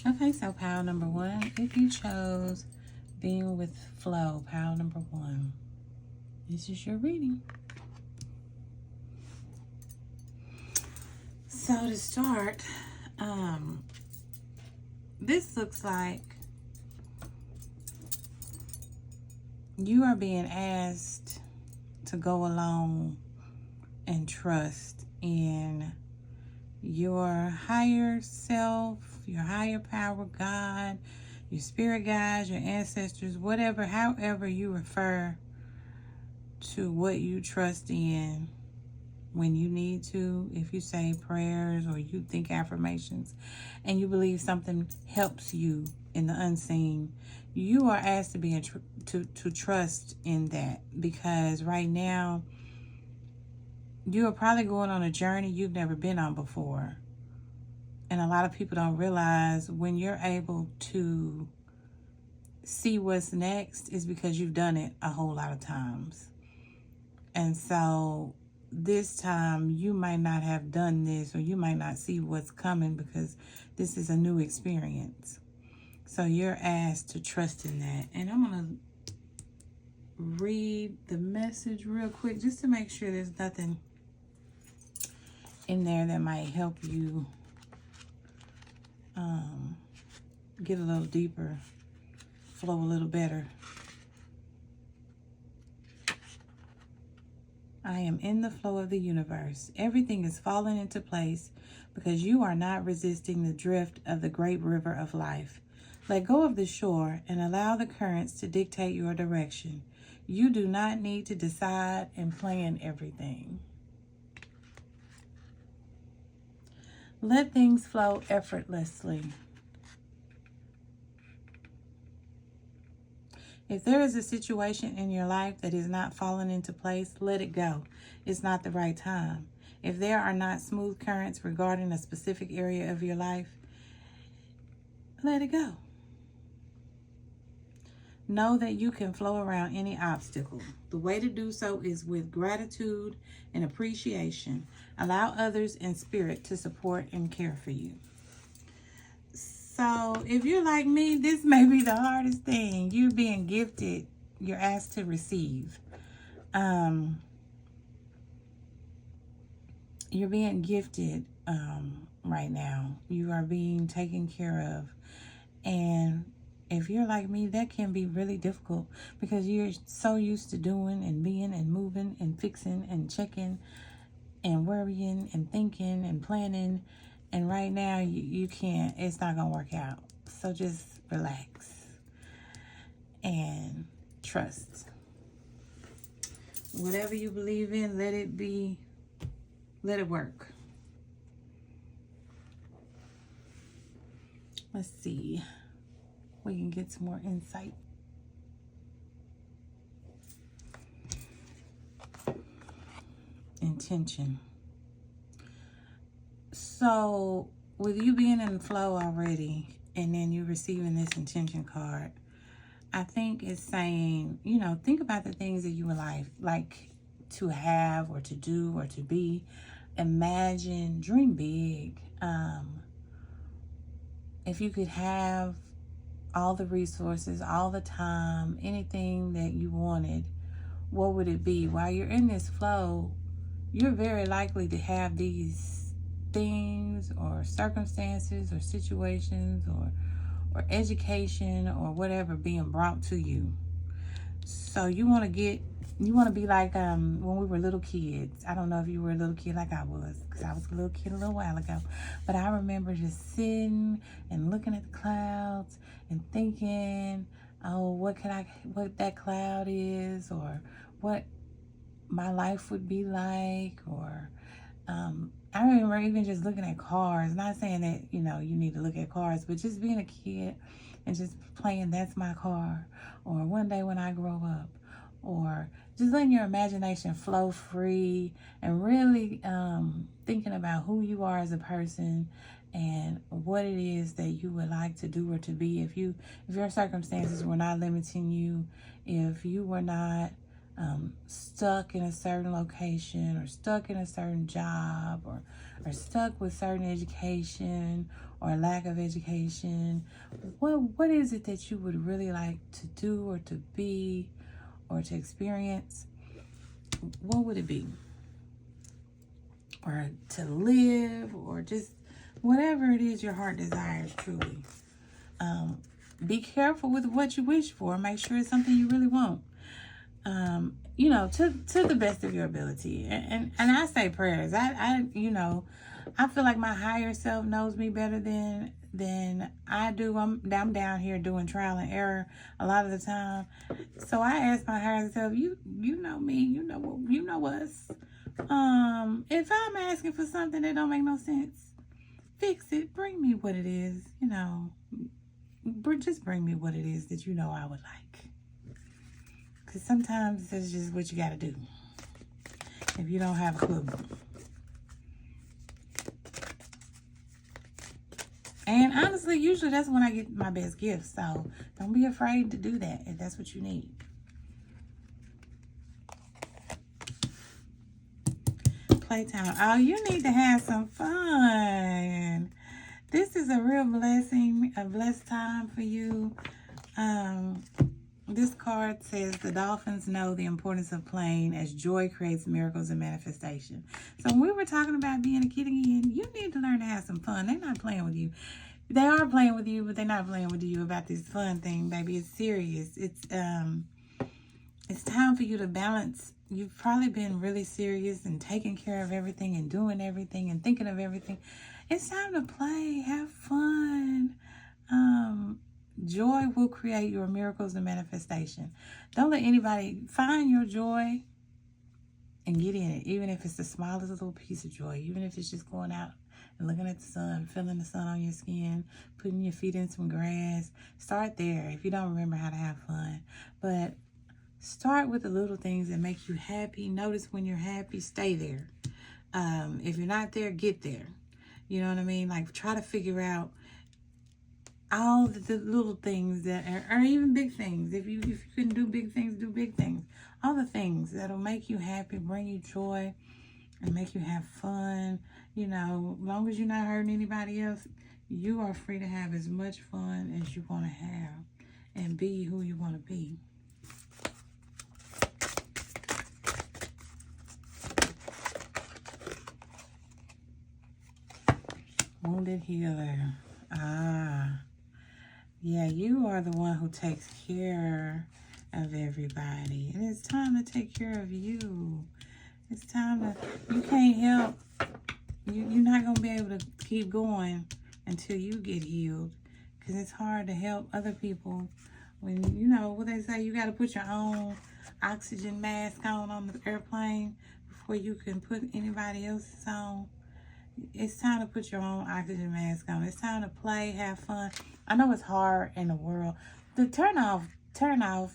Okay, so pile number one, if you chose being with flow, pile number one, this is your reading. So to start, this looks like you are being asked to go along and trust in your higher self, your higher power, God, your spirit guides, your ancestors, whatever, however you refer to what you trust in when you need to. If you say prayers or you think affirmations and you believe something helps you in the unseen, you are asked to be to trust in that, because right now you are probably going on a journey you've never been on before. And a lot of people don't realize when you're able to see what's next is because you've done it a whole lot of times. And so this time you might not have done this, or you might not see what's coming because this is a new experience. So you're asked to trust in that. And I'm going to read the message real quick just to make sure there's nothing in there that might help you get a little deeper, flow a little better. I am in the flow of the universe. Everything is falling into place because you are not resisting the drift of the great river of life. Let go of the shore and allow the currents to dictate your direction. You do not need to decide and plan everything. Let things flow effortlessly. If there is a situation in your life that is not falling into place, let it go. It's not the right time. If there are not smooth currents regarding a specific area of your life, let it go. Know that you can flow around any obstacle. The way to do so is with gratitude and appreciation. Allow others in spirit to support and care for you. So if you're like me, this may be the hardest thing. You're being gifted. You're asked to receive. You're being gifted right now. You are being taken care of. And if you're like me, that can be really difficult because you're so used to doing and being and moving and fixing and checking and worrying and thinking and planning. And right now, you can't, it's not going to work out. So just relax and trust. Whatever you believe in, let it be, let it work. Let's see. We can get some more insight. Intention. So with you being in the flow already and then you receiving this intention card, I think it's saying, you know, think about the things that you would like to have or to do or to be. Imagine, dream big. If you could have all the resources, all the time, anything that you wanted, what would it be? While you're in this flow, you're very likely to have these things or circumstances or situations or education or whatever being brought to you. So you want to be like when we were little kids. I don't know if you were a little kid like I was, because I was a little kid a little while ago. But I remember just sitting and looking at the clouds and thinking, oh, what that cloud is, or what my life would be like, or I remember even just looking at cars. Not saying that, you know, you need to look at cars, but just being a kid and just playing that's my car, or one day when I grow up, or just letting your imagination flow free and really thinking about who you are as a person and what it is that you would like to do or to be. If your circumstances were not limiting you, if you were not stuck in a certain location, or stuck in a certain job, or stuck with certain education or lack of education. What is it that you would really like to do or to be or to experience? What would it be? Or to live, or just whatever it is your heart desires truly. Be careful with what you wish for. Make sure it's something you really want. You know, to the best of your ability. And I say prayers. I feel like my higher self knows me better than I do. I'm down here doing trial and error a lot of the time. So I ask my higher self, you know me, you know us. If I'm asking for something that don't make no sense, fix it. Bring me what it is, you know. Just bring me what it is that you know I would like. Because sometimes that's just what you got to do if you don't have a clue. And honestly, usually that's when I get my best gifts. So don't be afraid to do that if that's what you need. Playtime. Oh, you need to have some fun. This is a real blessing, a blessed time for you. This card says the dolphins know the importance of playing as joy creates miracles and manifestation. So when we were talking about being a kid again, you need to learn to have some fun. They're not playing with you. They are playing with you, but they're not playing with you about this fun thing, baby. It's serious. It's time for you to balance. You've probably been really serious and taking care of everything and doing everything and thinking of everything. It's time to play, have fun. Joy will create your miracles and manifestation. Don't let anybody find your joy and get in it, even if it's the smallest little piece of joy, even if it's just going out and looking at the sun, feeling the sun on your skin, putting your feet in some grass. Start there if you don't remember how to have fun. But start with the little things that make you happy. Notice when you're happy, stay there. If you're not there, get there. You know what I mean? Like, try to figure out all the little things that are even big things. If you can do big things, do big things. All the things that'll make you happy, bring you joy, and make you have fun. You know, as long as you're not hurting anybody else, you are free to have as much fun as you want to have and be who you want to be. Wounded healer. Yeah, you are the one who takes care of everybody. And it's time to take care of you. It's time to, you can't help. You're not going to be able to keep going until you get healed. Because it's hard to help other people when, you know, what they say, you got to put your own oxygen mask on the airplane before you can put anybody else's on. It's time to put your own oxygen mask on. It's time to play, have fun. I know it's hard in the world to turn off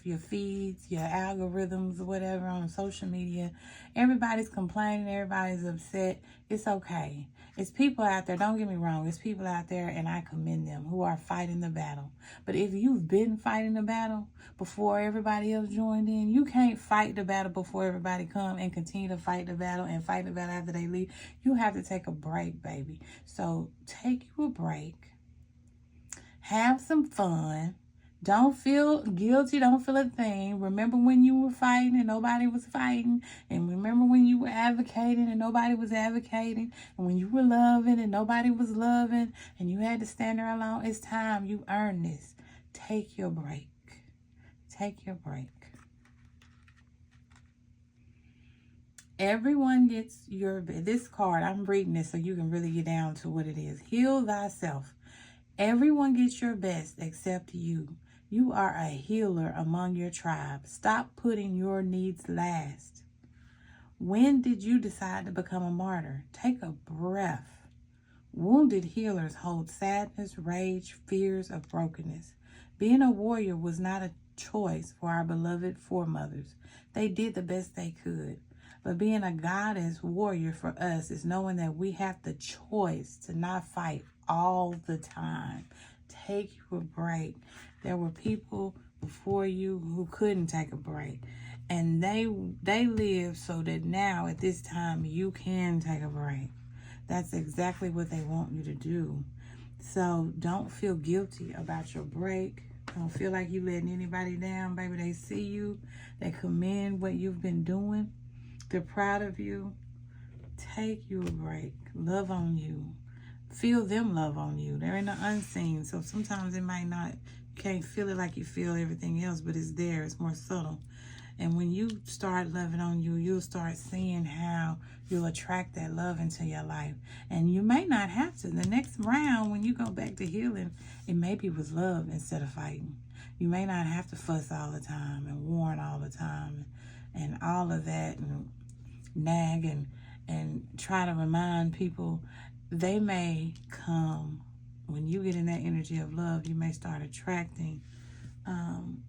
your feeds, your algorithms, or whatever on social media. Everybody's complaining. Everybody's upset. It's okay. It's people out there. Don't get me wrong. It's people out there, and I commend them, who are fighting the battle. But if you've been fighting the battle before everybody else joined in, you can't fight the battle before everybody come and continue to fight the battle and fight the battle after they leave. You have to take a break, baby. So take you a break. Have some fun. Don't feel guilty. Don't feel a thing. Remember when you were fighting and nobody was fighting. And remember when you were advocating and nobody was advocating. And when you were loving and nobody was loving. And you had to stand there alone. It's time. You earned this. Take your break. Take your break. Everyone gets this card. I'm reading this so you can really get down to what it is. Heal thyself. Everyone gets your best except you. You are a healer among your tribe. Stop putting your needs last. When did you decide to become a martyr? Take a breath. Wounded healers hold sadness, rage, fears of brokenness. Being a warrior was not a choice for our beloved foremothers. They did the best they could. But being a goddess warrior for us is knowing that we have the choice to not fight all the time. Take you a break. There were people before you who couldn't take a break. And they live so that now at this time you can take a break. That's exactly what they want you to do. So don't feel guilty about your break. Don't feel like you letting anybody down, baby. They see you. They commend what you've been doing. They're proud of you. Take you a break. Love on you. Feel them love on you. They're in the unseen. So sometimes it might not, you can't feel it like you feel everything else, but it's there. It's more subtle. And when you start loving on you, you'll start seeing how you'll attract that love into your life. And you may not have to. The next round, when you go back to healing, it maybe was love instead of fighting. You may not have to fuss all the time and warn all the time and all of that and nag and try to remind people. They may come, when you get in that energy of love, you may start attracting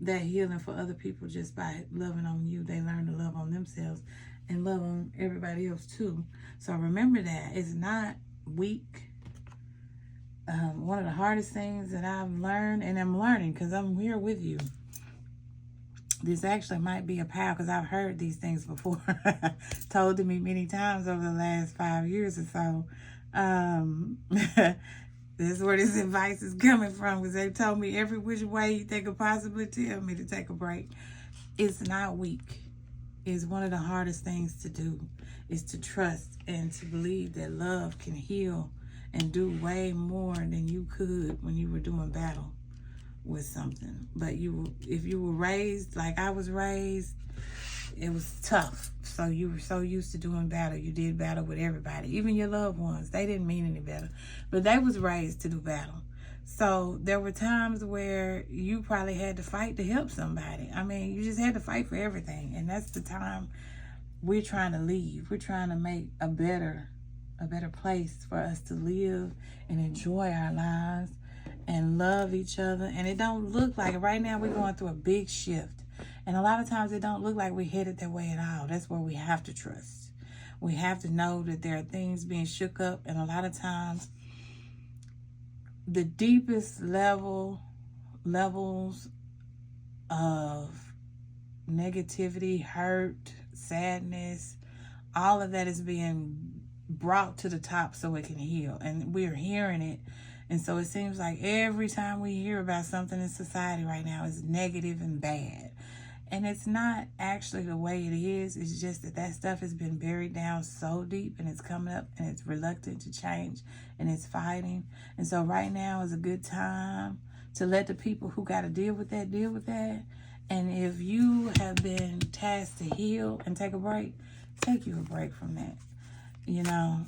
that healing for other people just by loving on you. They learn to love on themselves and love on everybody else too. So remember that. It's not weak. One of the hardest things that I've learned, and I'm learning because I'm here with you. This actually might be a power because I've heard these things before. Told to me many times over the last 5 years or so. This is where this advice is coming from, because they told me every which way they could possibly tell me to take a break. It's not weak. It's one of the hardest things to do, is to trust and to believe that love can heal and do way more than you could when you were doing battle with something. But if you were raised like I was raised, it was tough. So you were so used to doing battle. You did battle with everybody, even your loved ones. They didn't mean any better, but they was raised to do battle. So there were times where you probably had to fight to help somebody. I mean, you just had to fight for everything. And that's the time we're trying to leave. We're trying to make a better place for us to live and enjoy our lives and love each other. And it don't look like, right now we're going through a big shift. And a lot of times it don't look like we're headed that way at all. That's where we have to trust. We have to know that there are things being shook up. And a lot of times the deepest levels of negativity, hurt, sadness, all of that is being brought to the top so it can heal. And we're hearing it. And so it seems like every time we hear about something in society right now, it's negative and bad. And it's not actually the way it is. It's just that stuff has been buried down so deep, and it's coming up, and it's reluctant to change, and it's fighting. And so right now is a good time to let the people who got to deal with that, deal with that. And if you have been tasked to heal and take a break, take you a break from that. You know,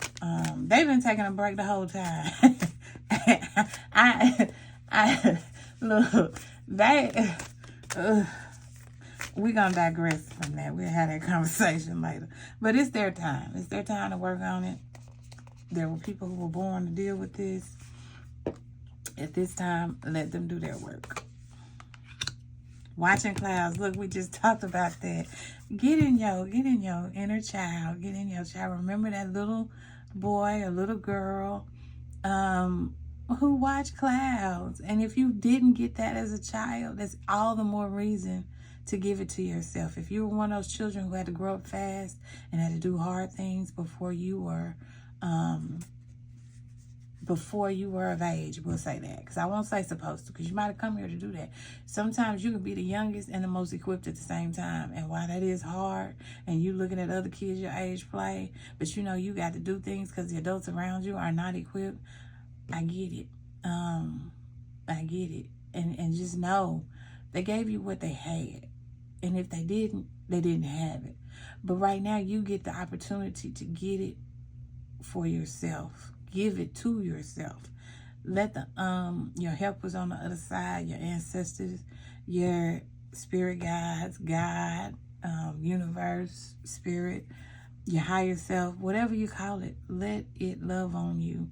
they've been taking a break the whole time. Look, we're going to digress from that. We'll have that conversation later. But it's their time. It's their time to work on it. There were people who were born to deal with this. At this time, let them do their work. Watching clouds. Look, we just talked about that. Get in your inner child. Get in your child. Remember that little boy or little girl who watched clouds. And if you didn't get that as a child, that's all the more reason to give it to yourself. If you were one of those children who had to grow up fast and had to do hard things before you were of age, we'll say that, because I won't say supposed to, because you might have come here to do that. Sometimes you can be the youngest and the most equipped at the same time, and while that is hard, and you looking at other kids your age play, but you know you got to do things because the adults around you are not equipped. I get it. I get it. And just know they gave you what they had. And if they didn't have it. But right now you get the opportunity to get it for yourself. Give it to yourself. Let your helpers on the other side, your ancestors, your spirit guides, God, universe, spirit, your higher self, whatever you call it, let it love on you.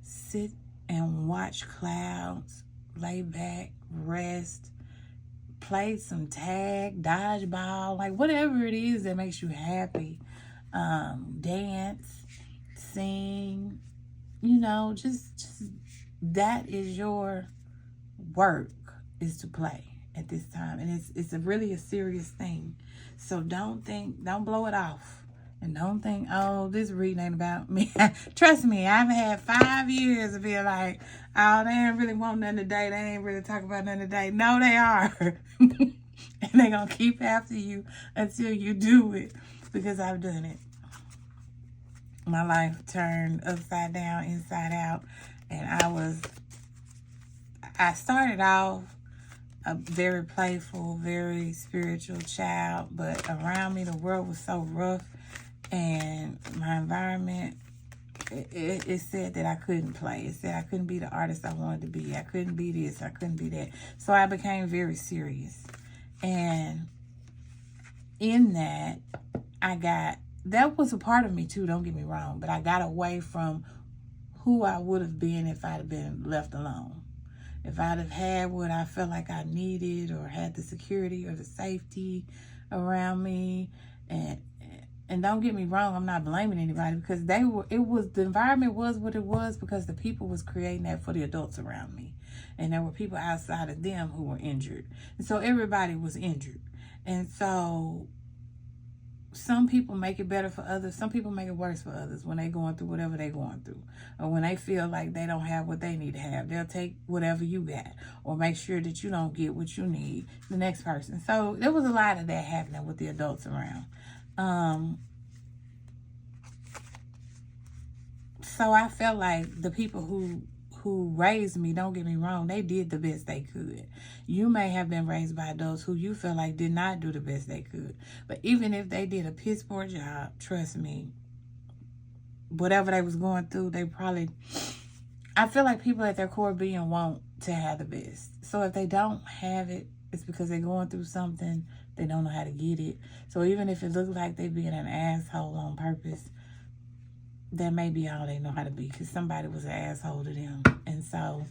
Sit and watch clouds, lay back, rest, play some tag, dodgeball, like whatever it is that makes you happy. Dance, sing, you know, just that is your work, is to play at this time. And it's really a serious thing. So don't blow it off. And don't think, oh, this reading ain't about me. Trust me, I've had 5 years of being like, oh, they ain't really want nothing today. They ain't really talking about nothing today. No, they are. And they're going to keep after you until you do it. Because I've done it. My life turned upside down, inside out. And I started off a very playful, very spiritual child. But around me, the world was so rough. And my environment, it said that I couldn't play. It said I couldn't be the artist I wanted to be. I couldn't be this. I couldn't be that. So I became very serious. And in that, that was a part of me too, don't get me wrong. But I got away from who I would have been if I'd have been left alone. If I'd have had what I felt like I needed, or had the security or the safety around me. And don't get me wrong, I'm not blaming anybody, because the environment was what it was because the people was creating that for the adults around me. And there were people outside of them who were injured. And so everybody was injured. And so some people make it better for others. Some people make it worse for others when they're going through whatever they're going through. Or when they feel like they don't have what they need to have. They'll take whatever you got. Or make sure that you don't get what you need, the next person. So there was a lot of that happening with the adults around. So I felt like the people who raised me, don't get me wrong, they did the best they could. You may have been raised by adults who you feel like did not do the best they could. But even if they did a piss poor job, trust me, whatever they was going through, I feel like people at their core being want to have the best. So if they don't have it, it's because they're going through something, they don't know how to get it. So even if it looks like they being an asshole on purpose, that may be all they know how to be, because somebody was an asshole to them. And so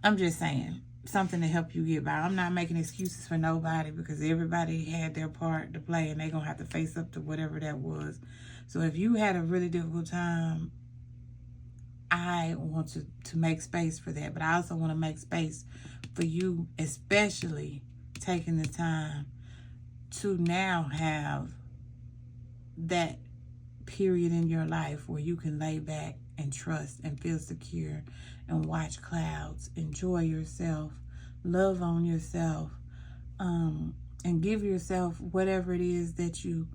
I'm just saying, something to help you get by. I'm not making excuses for nobody, because everybody had their part to play, and they're going to have to face up to whatever that was. So if you had a really difficult time, I want to make space for that. But I also want to make space for you, especially taking the time to now have that period in your life where you can lay back and trust and feel secure and watch clouds, enjoy yourself, love on yourself, and give yourself whatever it is that you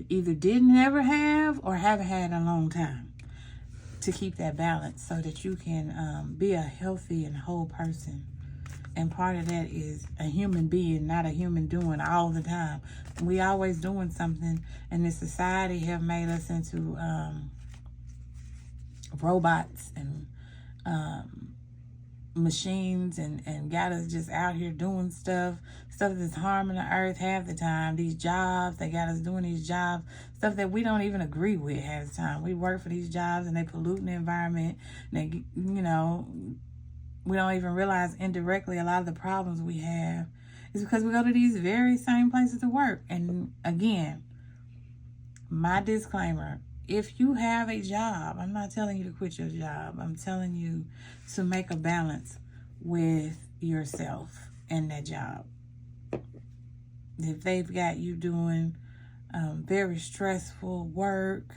either didn't ever have or haven't had in a long time, to keep that balance so that you can be a healthy and whole person. And part of that is a human being, not a human doing all the time. We always doing something, and this society have made us into robots and machines, and got us just out here doing stuff that's harming the earth half the time. These jobs, they got us doing these jobs, stuff that we don't even agree with half the time. We work for these jobs, and they pollute the environment. And they, we don't even realize indirectly a lot of the problems we have is because we go to these very same places to work. And again, my disclaimer, if you have a job, I'm not telling you to quit your job. I'm telling you to make a balance with yourself and that job. If they've got you doing very stressful work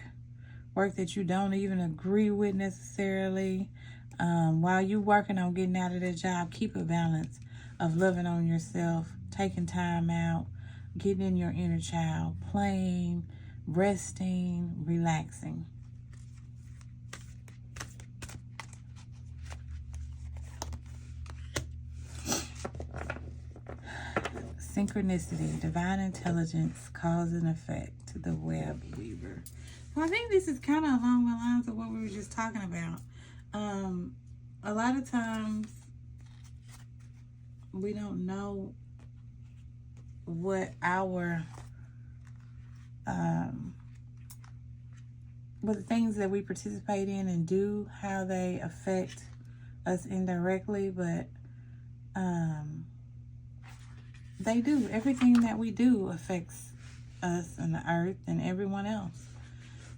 that you don't even agree with necessarily, while you working on getting out of that job, keep a balance of loving on yourself, taking time out, getting in your inner child, playing, resting, relaxing. Synchronicity, divine intelligence, cause and effect, the web weaver. Well, I think this is kind of along the lines of what we were just talking about. A lot of times we don't know what what the things that we participate in and do, how they affect us indirectly, but they do. Everything that we do affects us and the earth and everyone else.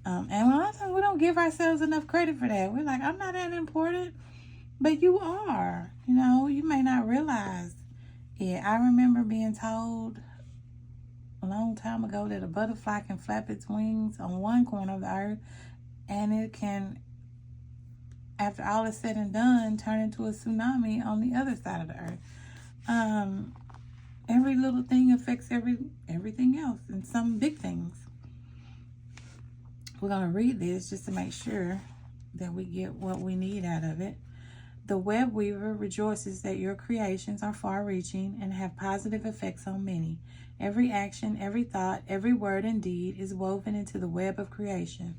And a lot of times we don't give ourselves enough credit for that. We're like, I'm not that important. But you are. You may not realize it. I remember being told a long time ago that a butterfly can flap its wings on one corner of the earth, and it can, after all is said and done, turn into a tsunami on the other side of the earth. Every little thing affects everything else, and some big things. We're going to read this just to make sure that we get what we need out of it. The web weaver rejoices that your creations are far-reaching and have positive effects on many. Every action, every thought, every word and deed is woven into the web of creation.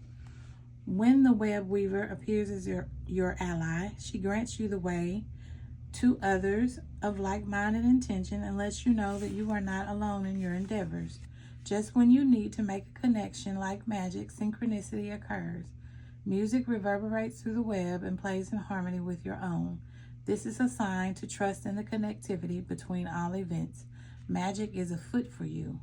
When the web weaver appears as your ally, she grants you the way to others of like-minded intention and lets you know that you are not alone in your endeavors. Just when you need to make a connection, like magic, synchronicity occurs. Music reverberates through the web and plays in harmony with your own. This is a sign to trust in the connectivity between all events. Magic is afoot for you.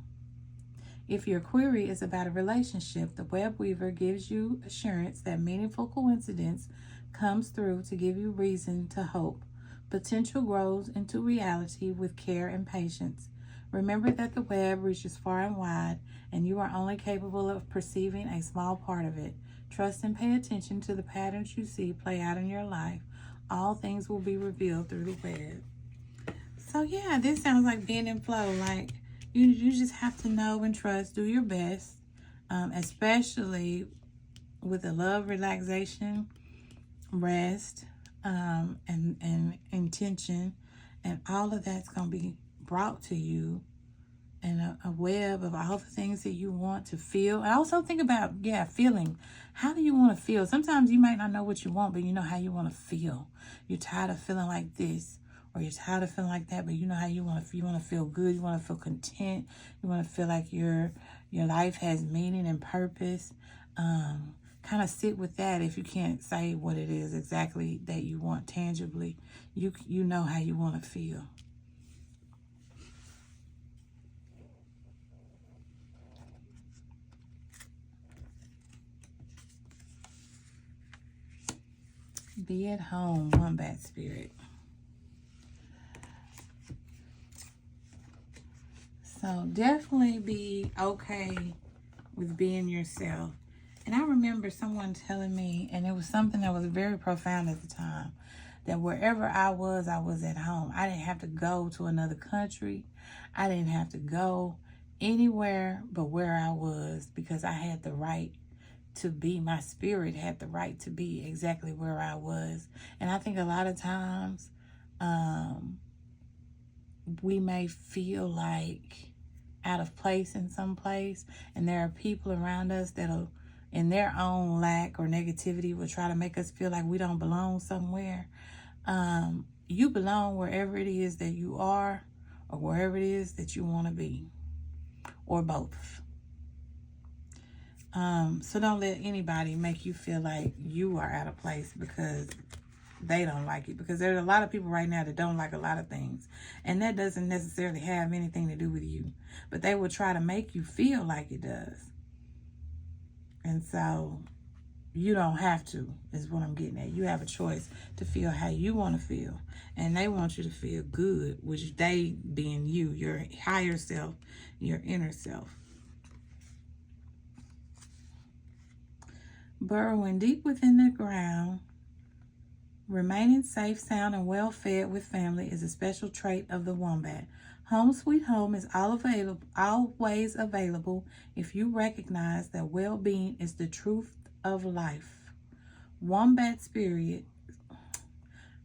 If your query is about a relationship, the web weaver gives you assurance that meaningful coincidence comes through to give you reason to hope. Potential grows into reality with care and patience. Remember that the web reaches far and wide, and you are only capable of perceiving a small part of it. Trust and pay attention to the patterns you see play out in your life. All things will be revealed through the web. So yeah, this sounds like being in flow. Like you just have to know and trust. Do your best, especially with the love, relaxation, rest, and intention, and all of that's going to be brought to you in a web of all the things that you want to feel. I also think about, feeling. How do you want to feel? Sometimes you might not know what you want, but you know how you want to feel. You're tired of feeling like this, or you're tired of feeling like that, but you know how you want to feel. You want to feel good. You want to feel content. You want to feel like your life has meaning and purpose. Kind of sit with that. If you can't say what it is exactly that you want tangibly, you know how you want to feel. Be at home, wombat spirit. So definitely be okay with being yourself. And I remember someone telling me, and it was something that was very profound at the time, that wherever I was at home. I didn't have to go to another country. I didn't have to go anywhere but where I was, because I had the right to be. My spirit had the right to be exactly where I was. And I think a lot of times we may feel like out of place in some place, and there are people around us that'll, in their own lack or negativity, will try to make us feel like we don't belong somewhere. You belong wherever it is that you are, or wherever it is that you want to be, or both. So don't let anybody make you feel like you are out of place because they don't like it. Because there's a lot of people right now that don't like a lot of things, and that doesn't necessarily have anything to do with you, but they will try to make you feel like it does. And so you don't have to, is what I'm getting at. You have a choice to feel how you want to feel, and they want you to feel good, which they being you, your higher self, your inner self. Burrowing deep within the ground, remaining safe, sound, and well-fed with family is a special trait of the wombat. Home sweet home is always available if you recognize that well-being is the truth of life. Wombat spirit,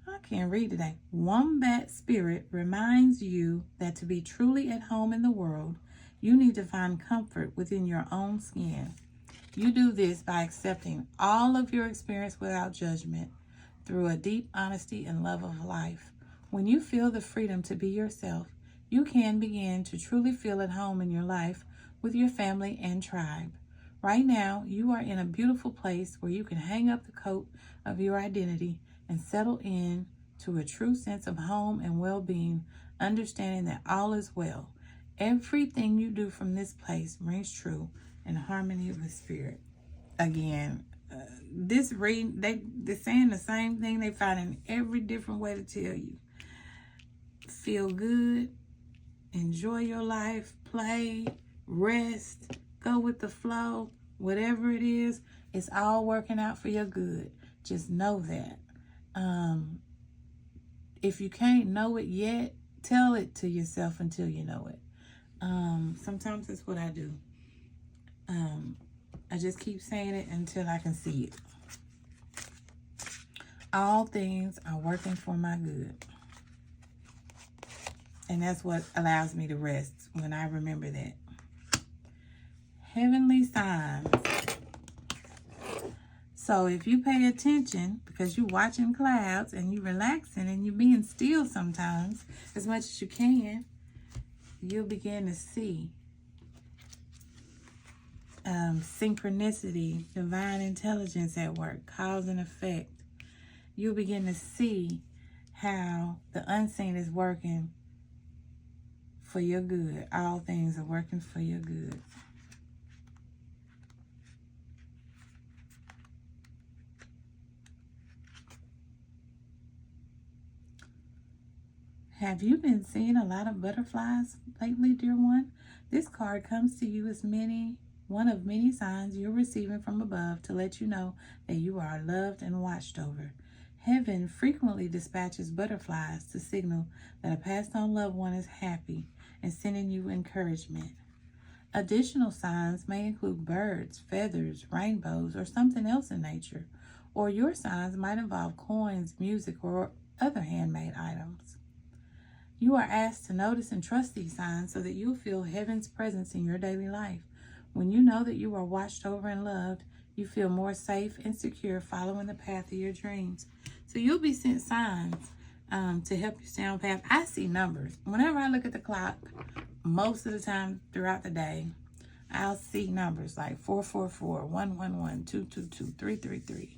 I can't read today. Wombat spirit reminds you that to be truly at home in the world, you need to find comfort within your own skin. You do this by accepting all of your experience without judgment, through a deep honesty and love of life. When you feel the freedom to be yourself, you can begin to truly feel at home in your life with your family and tribe. Right now, you are in a beautiful place where you can hang up the coat of your identity and settle in to a true sense of home and well-being, understanding that all is well. Everything you do from this place rings true in harmony with spirit. Again, this reading, they're saying the same thing. They finding every different way to tell you. Feel good, enjoy your life, play, rest, go with the flow, whatever it is, it's all working out for your good. Just know that. If you can't know it yet, tell it to yourself until you know it. Sometimes that's what I do. I just keep saying it until I can see it. All things are working for my good. And that's what allows me to rest when I remember that. Heavenly signs. So if you pay attention, because you're watching clouds and you're relaxing and you're being still sometimes, as much as you can, you'll begin to see synchronicity, divine intelligence at work, cause and effect. You'll begin to see how the unseen is working for your good. All things are working for your good. Have you been seeing a lot of butterflies lately, dear one? This card comes to you as one of many signs you're receiving from above to let you know that you are loved and watched over. Heaven frequently dispatches butterflies to signal that a passed on loved one is happy and sending you encouragement. Additional signs may include birds, feathers, rainbows, or something else in nature. Or your signs might involve coins, music, or other handmade items. You are asked to notice and trust these signs so that you'll feel heaven's presence in your daily life. When you know that you are watched over and loved, you feel more safe and secure following the path of your dreams. So you'll be sent signs to help you stay on path. I see numbers. Whenever I look at the clock, most of the time throughout the day, I'll see numbers like 444, 111, 222, 333.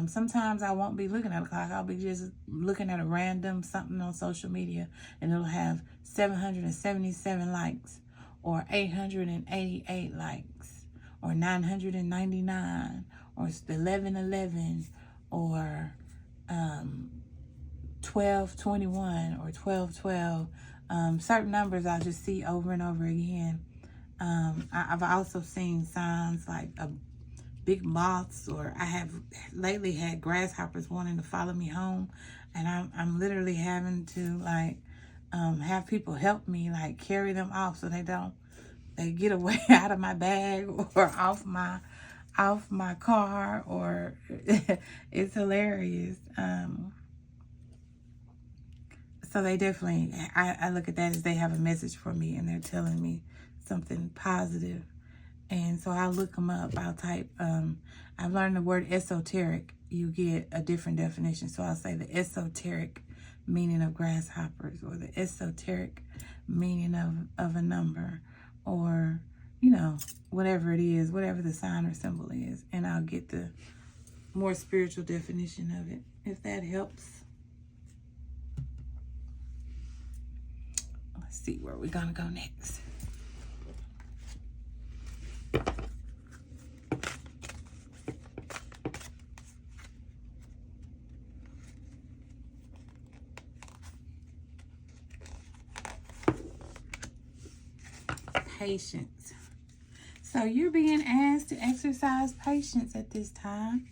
Sometimes I won't be looking at the clock. I'll be just looking at a random something on social media, and it'll have 777 likes, or 888 likes, or 999, or 1111, or 1221, or 1212. Certain numbers I'll just see over and over again. I've also seen signs like big moths, or I have lately had grasshoppers wanting to follow me home, and I'm literally having to have people help me carry them off so they get away out of my bag or off my car, or it's hilarious. So they definitely, I look at that as they have a message for me and they're telling me something positive. And so I'll look them up. I'll type, I've learned the word esoteric. You get a different definition. So I'll say the esoteric meaning of grasshoppers, or the esoteric meaning of a number, or, whatever it is, whatever the sign or symbol is. And I'll get the more spiritual definition of it, if that helps. Let's see where we're going to go next. Patience. So you're being asked to exercise patience at this time.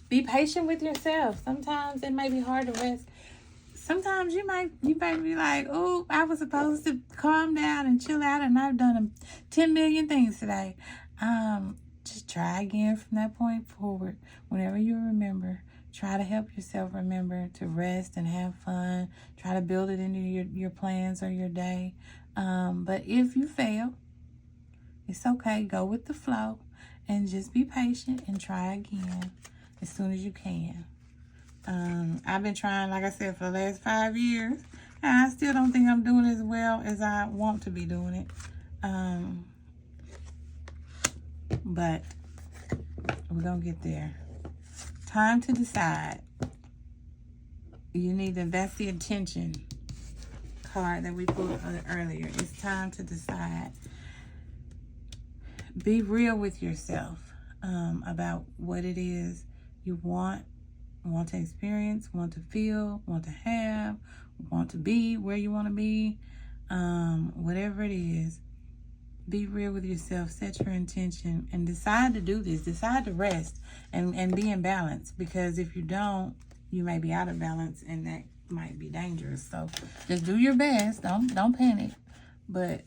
Be patient with yourself. Sometimes it may be hard to rest. Sometimes you might be like, oh, I was supposed to calm down and chill out, and I've done 10 million things today. Just try again from that point forward. Whenever you remember, try to help yourself remember to rest and have fun. Try to build it into your plans or your day. But if you fail, it's okay. Go with the flow and just be patient and try again as soon as you can. I've been trying, like I said, for the last 5 years, and I still don't think I'm doing as well as I want to be doing it. But we're going to get there. Time to decide. That's the attention card that we pulled earlier. It's time to decide. Be real with yourself about what it is you want to experience, want to feel, want to have, want to be where you want to be. whatever it is, be real with yourself, set your intention, and decide to do this. Decide to rest and be in balance, because if you don't, you may be out of balance, and that might be dangerous. So just do your best. Don't panic, but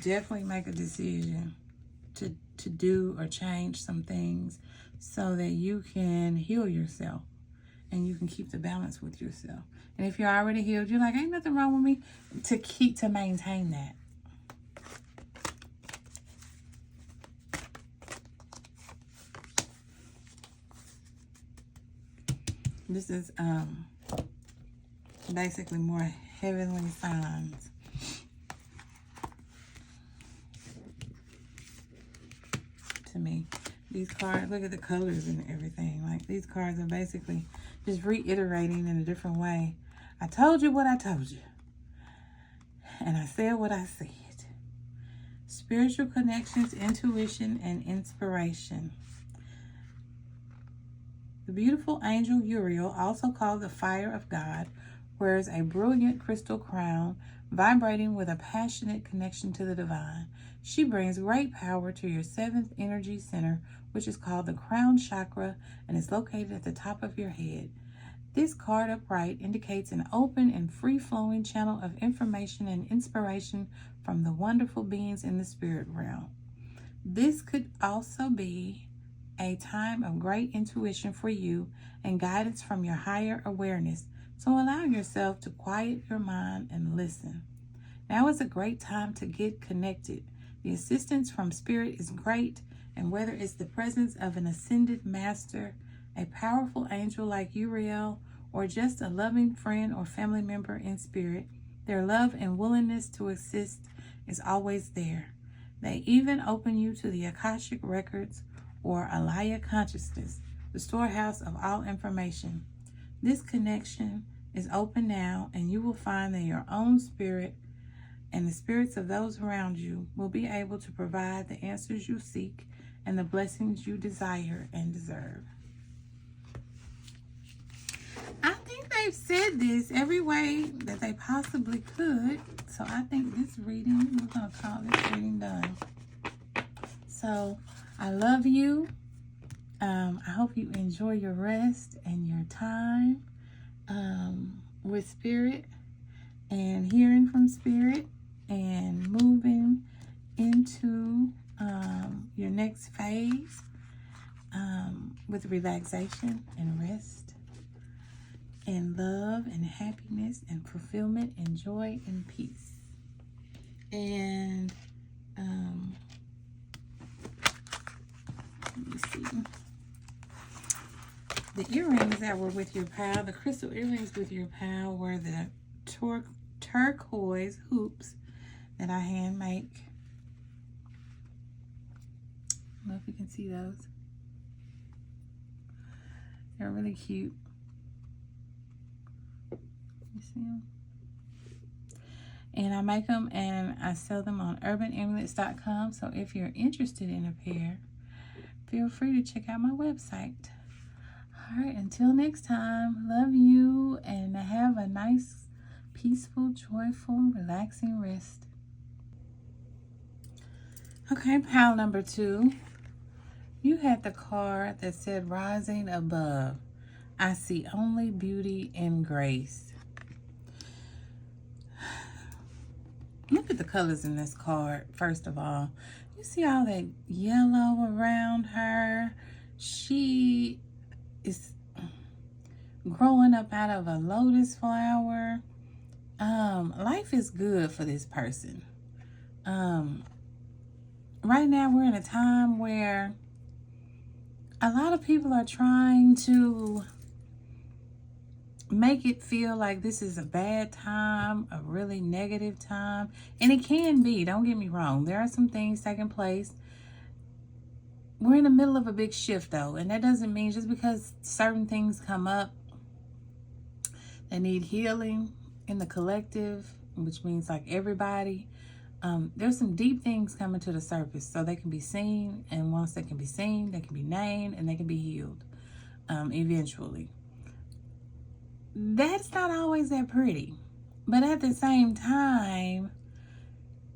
definitely make a decision to do or change some things so that you can heal yourself and you can keep the balance with yourself. And if you're already healed, you're like, ain't nothing wrong with me, to maintain that. This is basically more heavenly signs. To me, these cards, look at the colors and everything. Like, these cards are basically just reiterating in a different way. I told you what I told you, and I said what I said. Spiritual connections, intuition, and inspiration. The beautiful angel Uriel, also called the fire of God, wears a brilliant crystal crown, vibrating with a passionate connection to the divine. She brings great power to your seventh energy center, which is called the crown chakra and is located at the top of your head. This card upright indicates an open and free-flowing channel of information and inspiration from the wonderful beings in the spirit realm. This could also be a time of great intuition for you and guidance from your higher awareness. So allow yourself to quiet your mind and listen. Now is a great time to get connected. The assistance from spirit is great, and whether it's the presence of an ascended master, a powerful angel like Uriel, or just a loving friend or family member in spirit, their love and willingness to assist is always there. They even open you to the Akashic records or Alaya consciousness, the storehouse of all information. This connection is open now, and you will find that your own spirit and the spirits of those around you will be able to provide the answers you seek and the blessings you desire and deserve. I think they've said this every way that they possibly could. So I think this reading, we're going to call this reading done. So I love you. I hope you enjoy your rest and your time with spirit and hearing from spirit and moving into your next phase with relaxation and rest and love and happiness and fulfillment and joy and peace. And let me see. The earrings that were with your pal, the crystal earrings with your pal, were the turquoise hoops that I hand make. I don't know if you can see those. They're really cute. You see them? And I make them and I sell them on urbanamulets.com. So if you're interested in a pair, feel free to check out my website. All right, until next time, love you and have a nice, peaceful, joyful, relaxing rest. Okay, pile number 2. You had the card that said rising above. I see only beauty and grace. Look at the colors in this card, first of all. You see all that yellow around her? She is growing up out of a lotus flower. Life is good for this person. Right now we're in a time where a lot of people are trying to make it feel like this is a bad time, a really negative time. And it can be, don't get me wrong. There are some things taking place. We're in the middle of a big shift though. And that doesn't mean just because certain things come up that need healing in the collective, which means like everybody, there's some deep things coming to the surface so they can be seen. And once they can be seen, they can be named and they can be healed eventually. That's not always that pretty. But at the same time,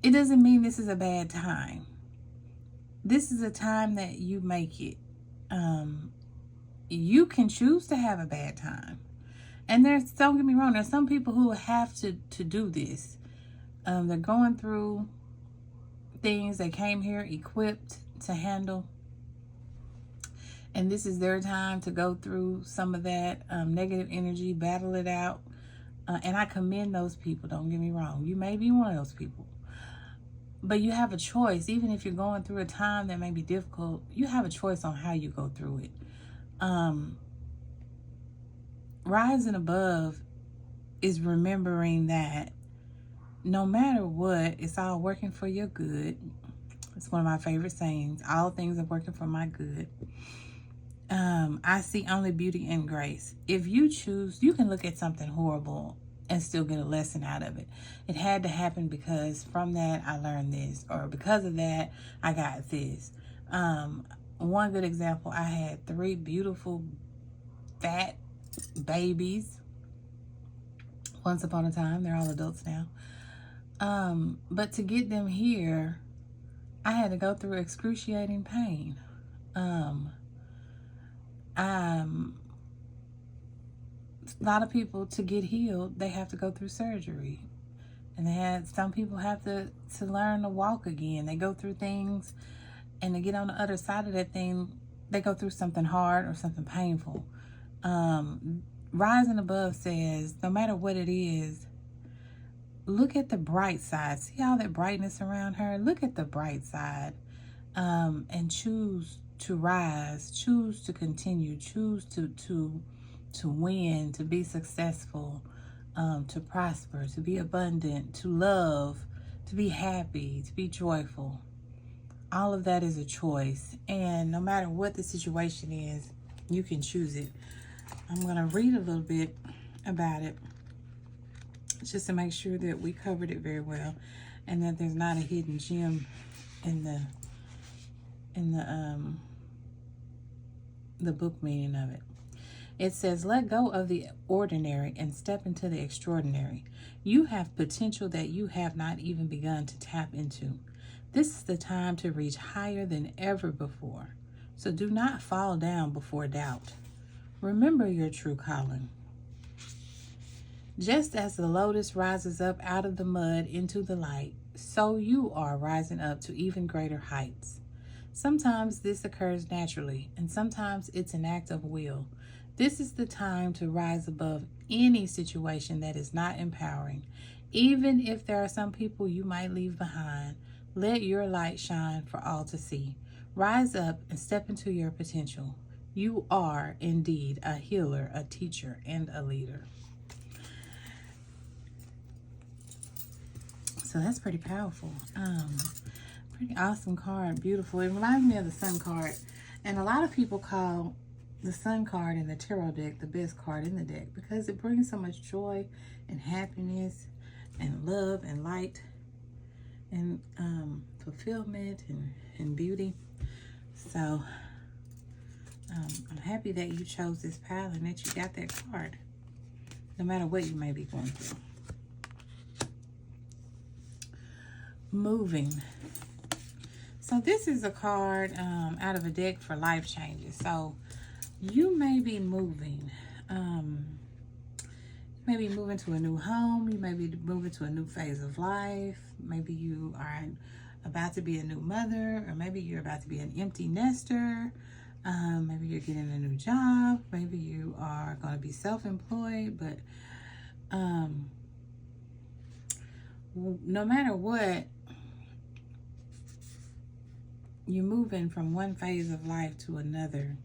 it doesn't mean this is a bad time. This is a time that you make it. You can choose to have a bad time. And don't get me wrong, there's some people who have to do this. They're going through things. They came here equipped to handle. And this is their time to go through some of that negative energy, battle it out. And I commend those people, don't get me wrong. You may be one of those people. But you have a choice. Even if you're going through a time that may be difficult, you have a choice on how you go through it. Rising above is remembering that no matter what, it's all working for your good. It's one of my favorite sayings. All things are working for my good. I see only beauty and grace. If you choose, you can look at something horrible and still get a lesson out of it. It had to happen because from that I learned this, or because of that I got this. One good example, I had 3 beautiful fat babies once upon a time. They're all adults now. But to get them here, I had to go through excruciating pain. A lot of people, to get healed, they have to go through surgery. And some people have to learn to walk again. They go through things, and to get on the other side of that thing, they go through something hard or something painful. Rising above says, no matter what it is, look at the bright side. See all that brightness around her? Look at the bright side, and choose to rise, choose to continue, choose to win, to be successful, to prosper, to be abundant, to love, to be happy, to be joyful. All of that is a choice. And no matter what the situation is, you can choose it. I'm going to read a little bit about it just to make sure that we covered it very well and that there's not a hidden gem in the book meaning of it. It says, let go of the ordinary and step into the extraordinary. You have potential that you have not even begun to tap into. This is the time to reach higher than ever before. So do not fall down before doubt. Remember your true calling. Just as the lotus rises up out of the mud into the light, so you are rising up to even greater heights. Sometimes this occurs naturally, and sometimes it's an act of will. This is the time to rise above any situation that is not empowering. Even if there are some people you might leave behind, let your light shine for all to see. Rise up and step into your potential. You are indeed a healer, a teacher, and a leader. So that's pretty powerful. Pretty awesome card. Beautiful. It reminds me of the Sun card. And a lot of people call the Sun card in the tarot deck the best card in the deck because it brings so much joy and happiness and love and light and fulfillment and beauty. So I'm happy that you chose this pile and that you got that card, no matter what you may be going through. Moving. So this is a card out of a deck for life changes. So you may be moving. Maybe moving to a new home. You may be moving to a new phase of life. Maybe you are about to be a new mother, or maybe you're about to be an empty nester. Maybe you're getting a new job. Maybe you are going to be self-employed. But no matter what, you're moving from one phase of life to another.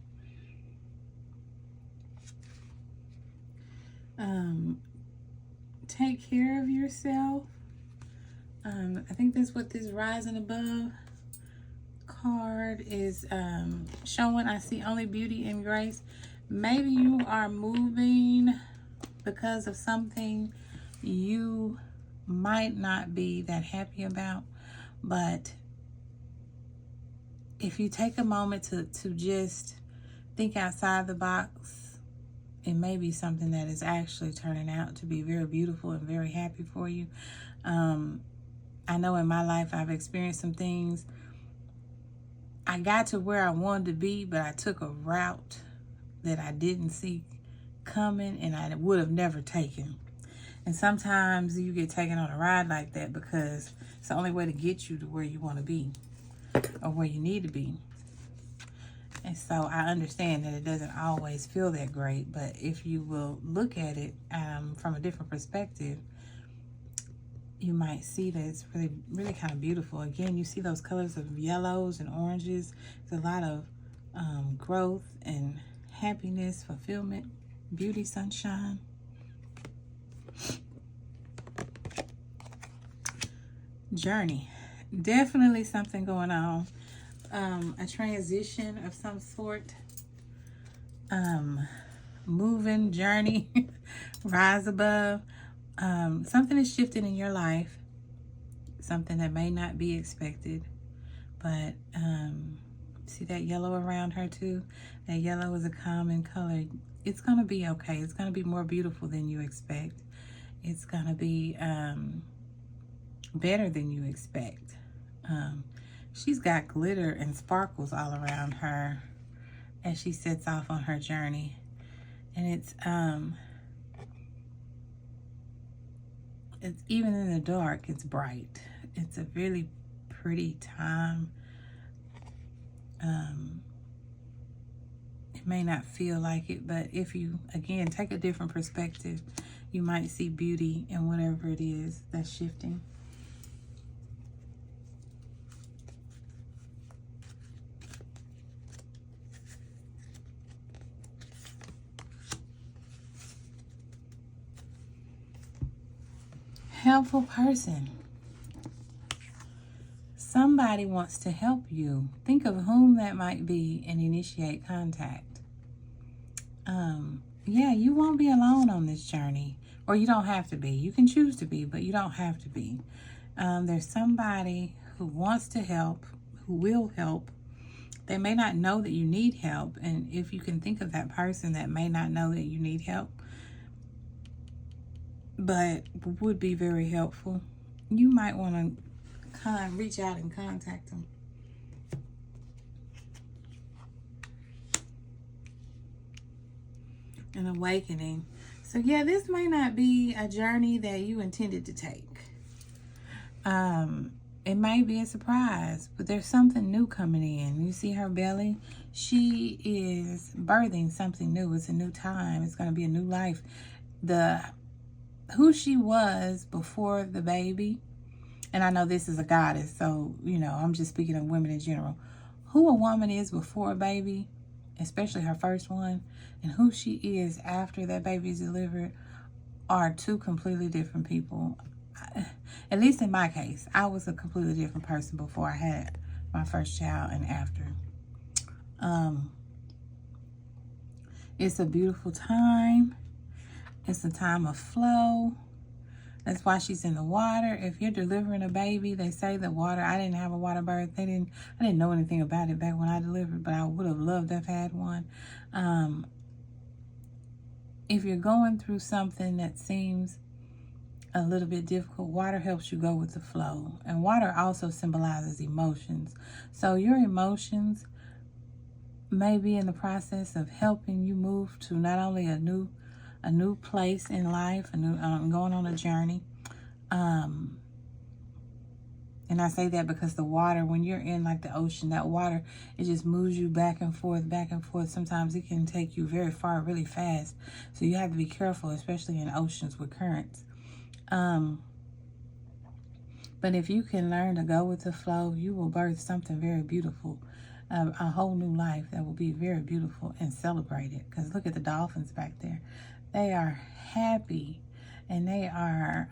Take care of yourself. I think that's what this rising above card is showing. I see only beauty and grace. Maybe you are moving because of something you might not be that happy about, but if you take a moment to just think outside the box, it may be something that is actually turning out to be very beautiful and very happy for you. I know in my life I've experienced some things. I got to where I wanted to be, but I took a route that I didn't see coming and I would have never taken. And sometimes you get taken on a ride like that because it's the only way to get you to where you want to be or where you need to be. And so I understand that it doesn't always feel that great, but if you will look at it from a different perspective, you might see that it's really, really kind of beautiful. Again, you see those colors of yellows and oranges. There's a lot of growth and happiness, fulfillment, beauty, sunshine. Journey. Definitely something going on. A transition of some sort. Moving, journey, rise above. Something is shifting in your life. Something that may not be expected. But see that yellow around her too? That yellow is a common color. It's going to be okay. It's going to be more beautiful than you expect. It's going to be better than you expect. She's got glitter and sparkles all around her as she sets off on her journey. And it's even in the dark, it's bright. It's a really pretty time. It may not feel like it, but if you, again, take a different perspective, you might see beauty in whatever it is that's shifting. Helpful person. Somebody wants to help you. Think of whom that might be and initiate contact. Yeah, you won't be alone on this journey. Or you don't have to be. You can choose to be, but you don't have to be. There's somebody who wants to help, who will help. They may not know that you need help. And if you can think of that person that may not know that you need help, but would be very helpful, you might want to reach out and contact them. An awakening. So yeah, this may not be a journey that you intended to take. It may be a surprise, but there's something new coming in. You see her belly? She is birthing something new. It's a new time. It's going to be a new life. Who she was before the baby, and I know this is a goddess, so, you know, I'm just speaking of women in general. Who a woman is before a baby, especially her first one, and who she is after that baby is delivered are two completely different people. At least in my case, I was a completely different person before I had my first child and after. It's a beautiful time. It's a time of flow. That's why she's in the water. If you're delivering a baby, they say the water, I didn't have a water birth. I didn't know anything about it back when I delivered, but I would have loved to have had one. If you're going through something that seems a little bit difficult, water helps you go with the flow. And water also symbolizes emotions. So your emotions may be in the process of helping you move to not only a new place in life, going on a journey. And I say that because the water, when you're in like the ocean, that water, it just moves you back and forth, back and forth. Sometimes it can take you very far, really fast. So you have to be careful, especially in oceans with currents. But if you can learn to go with the flow, you will birth something very beautiful. A whole new life that will be very beautiful and celebrated. Because look at the dolphins back there. They are happy and they are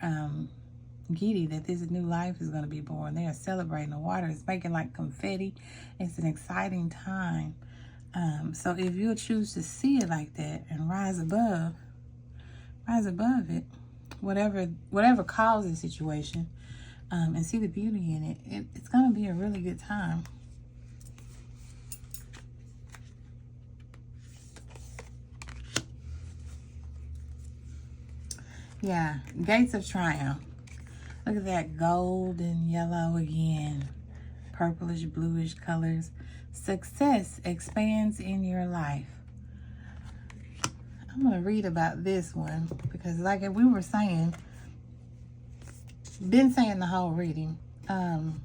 giddy that this new life is going to be born. They are celebrating. The water is making like confetti. It's an exciting time. So if you'll choose to see it like that and rise above it, whatever causes the situation, and see the beauty in it, it's going to be a really good time. Yeah, gates of triumph. Look at that gold and yellow again. Purplish, bluish colors. Success expands in your life. I'm going to read about this one because like we were saying, been saying the whole reading. And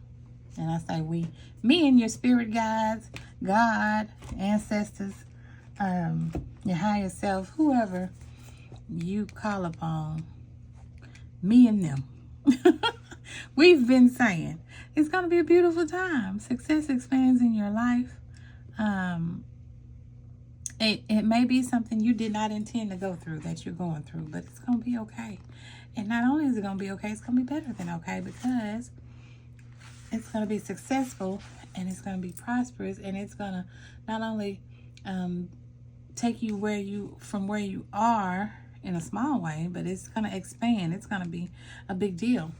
I say we, me and your spirit guides, God, ancestors, your higher self, whoever you call upon, me and them. We've been saying it's going to be a beautiful time. Success expands in your life. It may be something you did not intend to go through that you're going through, but it's going to be okay. And not only is it going to be okay, it's going to be better than okay, because it's going to be successful and it's going to be prosperous, and it's going to not only take you from where you are in a small way, but it's going to expand. It's going to be a big deal.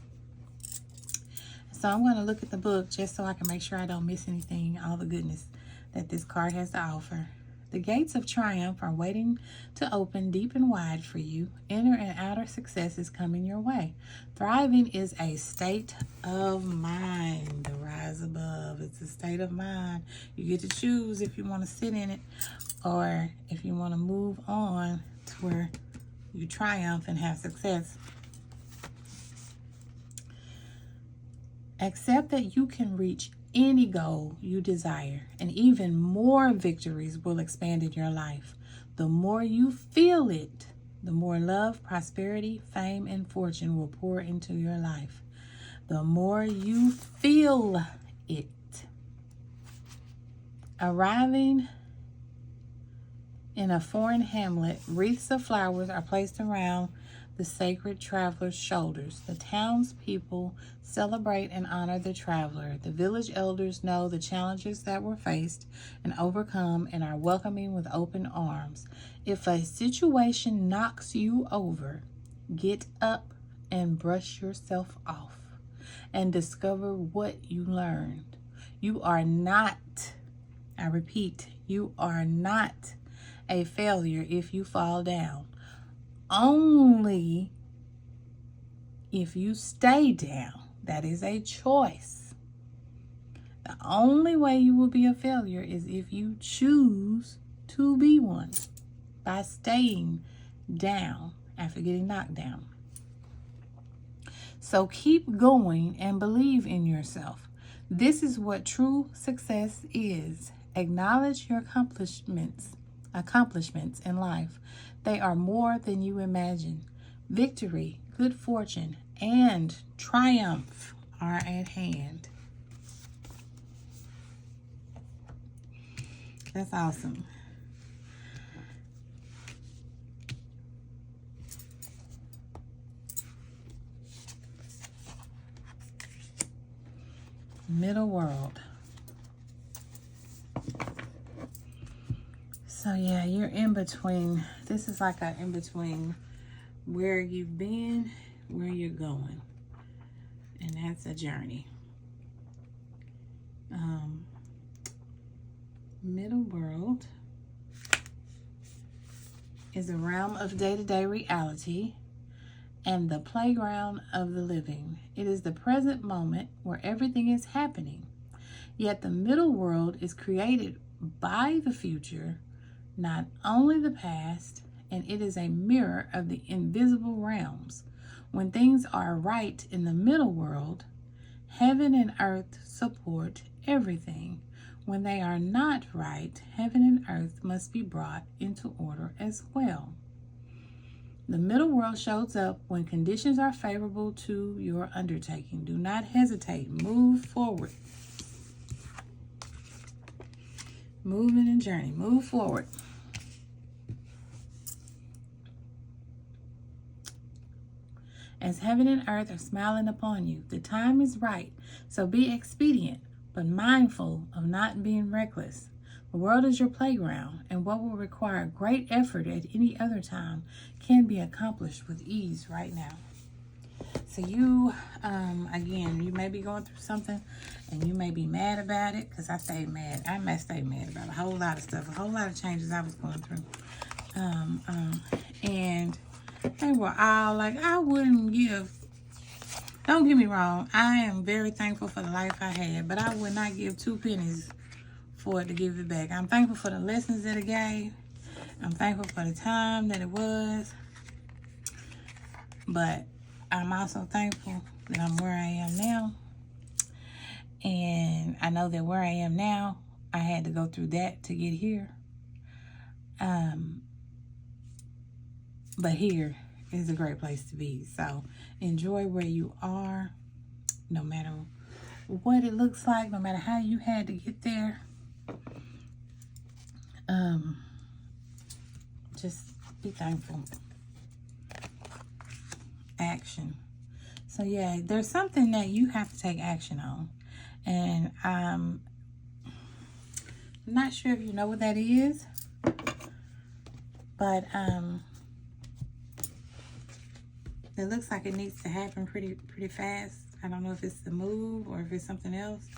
So I'm going to look at the book just so I can make sure I don't miss anything, all the goodness that this card has to offer. The gates of triumph are waiting to open deep and wide for you. Inner and outer success is coming your way. Thriving is a state of mind. The rise above. It's a state of mind. You get to choose if you want to sit in it or if you want to move on to where you triumph and have success. Accept that you can reach any goal you desire, and even more victories will expand in your life. The more you feel it, the more love, prosperity, fame, and fortune will pour into your life. The more you feel it. Arriving in a foreign hamlet, wreaths of flowers are placed around the sacred traveler's shoulders. The townspeople celebrate and honor the traveler. The village elders know the challenges that were faced and overcome and are welcoming with open arms. If a situation knocks you over, get up and brush yourself off and discover what you learned. You are not, I repeat, you are not a failure if you fall down. Only if you stay down. That is a choice. The only way you will be a failure is if you choose to be one by staying down after getting knocked down. So keep going and believe in yourself. This is what true success is. Acknowledge your accomplishments in life. They are more than you imagine. Victory, good fortune, and triumph are at hand. That's awesome. Middle world. So yeah, you're in between. This is like a in between where you've been, where you're going. And that's a journey. Middle world is a realm of day-to-day reality and the playground of the living. It is the present moment where everything is happening. Yet the middle world is created by the future, not only the past, and it is a mirror of the invisible realms. When things are right in the middle world, heaven and earth support everything. When they are not right, heaven and earth must be brought into order as well. The middle world shows up when conditions are favorable to your undertaking. Do not hesitate. Move forward. Movement and journey. Move forward. As heaven and earth are smiling upon you, the time is right. So be expedient, but mindful of not being reckless. The world is your playground, and what will require great effort at any other time can be accomplished with ease right now. So you, again, you may be going through something, and you may be mad about it, because I stayed mad. I may stay mad about a whole lot of stuff, a whole lot of changes I was going through. And they were all like, I Don't get me wrong. I am very thankful for the life I had, but I would not give 2 pennies for it to give it back. I'm thankful for the lessons that it gave. I'm thankful for the time that it was. But I'm also thankful that I'm where I am now. And I know that where I am now, I had to go through that to get here. But here is a great place to be. So enjoy where you are, no matter what it looks like, no matter how you had to get there. Just be thankful. Action. So yeah, there's something that you have to take action on. And I'm not sure if you know what that is. But it looks like it needs to happen pretty fast. I don't know if it's the move or if it's something else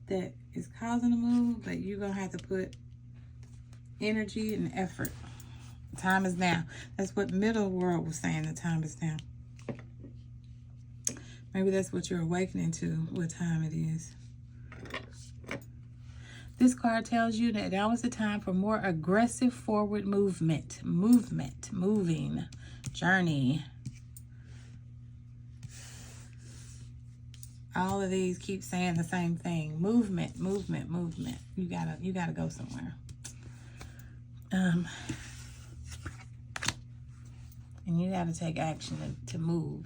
that is causing the move, but you're going to have to put energy and effort. Time is now. That's what middle world was saying, the time is now. Maybe that's what you're awakening to, what time it is. This card tells you that now is the time for more aggressive forward movement. Moving, journey. All of these keep saying the same thing. Movement. You gotta go somewhere. And you gotta take action to move,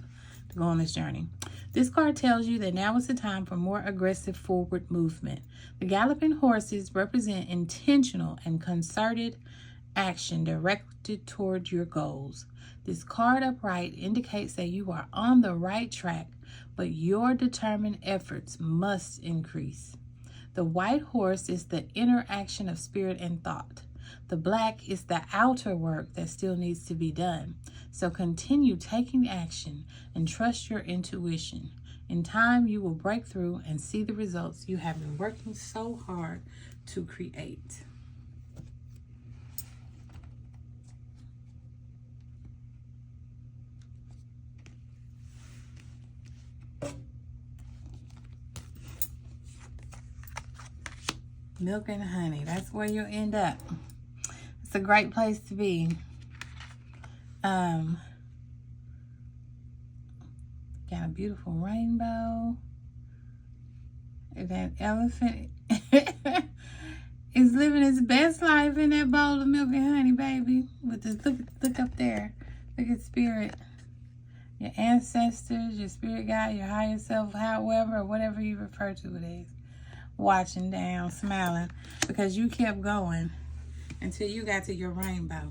to go on this journey. This card tells you that now is the time for more aggressive forward movement. The galloping horses represent intentional and concerted action directed toward your goals. This card upright indicates that you are on the right track, but your determined efforts must increase. The white horse is the inner action of spirit and thought. The black is the outer work that still needs to be done. So continue taking action and trust your intuition. In time, you will break through and see the results you have been working so hard to create. Milk and honey, that's where you'll end up. It's a great place to be. Got a beautiful rainbow. And that elephant is living his best life in that bowl of milk and honey, baby. With this, look up there. Look at spirit. Your ancestors, your spirit guide, your higher self, however, or whatever you refer to it as. Watching down, smiling, because you kept going until you got to your rainbow.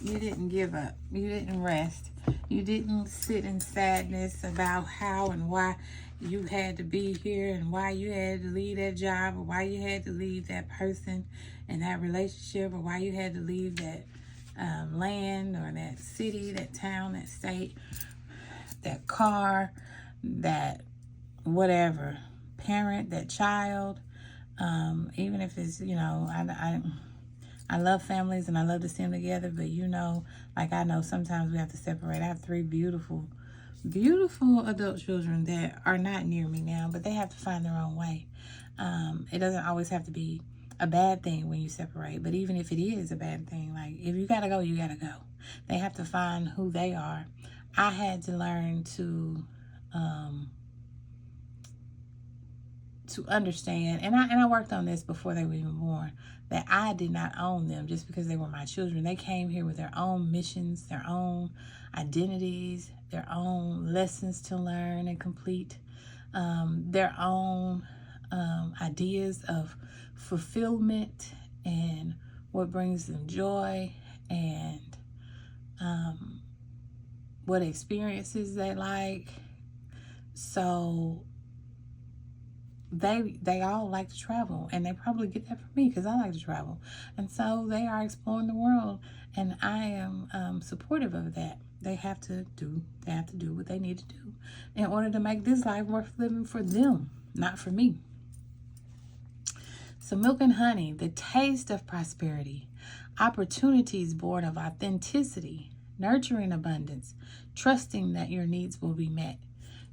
You didn't give up. You didn't rest. You didn't sit in sadness about how and why you had to be here and why you had to leave that job or why you had to leave that person and that relationship or why you had to leave that land or that city, that town, that state, that car, that whatever, parent, that child. Even if it's, I love families and I love to see them together, but like I know sometimes we have to separate. I have 3 beautiful adult children that are not near me now, but they have to find their own way. It doesn't always have to be a bad thing when you separate, but even if it is a bad thing, like if you gotta go, you gotta go. They have to find who they are. I had to learn to understand, and I worked on this before they were even born, that I did not own them just because they were my children. They came here with their own missions, their own identities, their own lessons to learn and complete, their own ideas of fulfillment and what brings them joy and what experiences they like. So they all like to travel, and they probably get that from me because I like to travel. And so they are exploring the world, and I am supportive of that. They have to do what they need to do in order to make this life worth living for them, not for me. So milk and honey, the taste of prosperity, opportunities born of authenticity nurturing abundance, trusting that your needs will be met.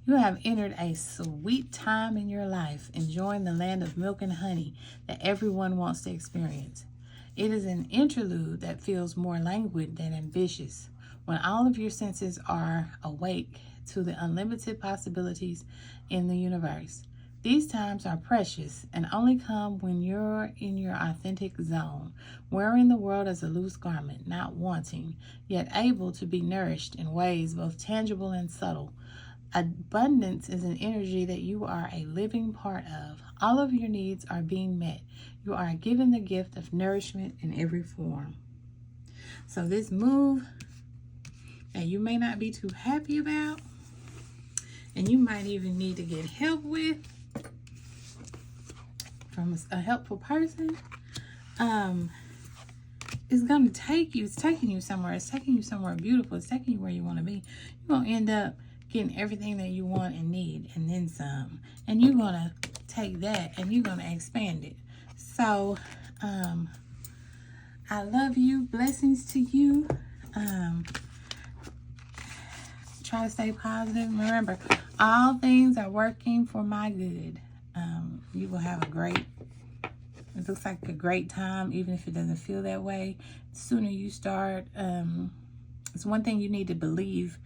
You have entered a sweet time in your life, enjoying the land of milk and honey that everyone wants to experience. It is an interlude that feels more languid than ambitious, when all of your senses are awake to the unlimited possibilities in the universe. These times are precious and only come when you're in your authentic zone, wearing the world as a loose garment, not wanting, yet able to be nourished in ways both tangible and subtle. Abundance is an energy that you are a living part of. All of your needs are being met. You are given the gift of nourishment in every form. So this move that you may not be too happy about, and you might even need to get help with from a helpful person, is going to take you, it's taking you somewhere. It's taking you somewhere beautiful. It's taking you where you want to be. You're going to end up getting everything that you want and need, and then some. And you're going to take that and you're going to expand it. So, I love you. Blessings to you. Try to stay positive. Remember, all things are working for my good. You will have it looks like a great time, even if it doesn't feel that way. The sooner you start, it's one thing you need to believe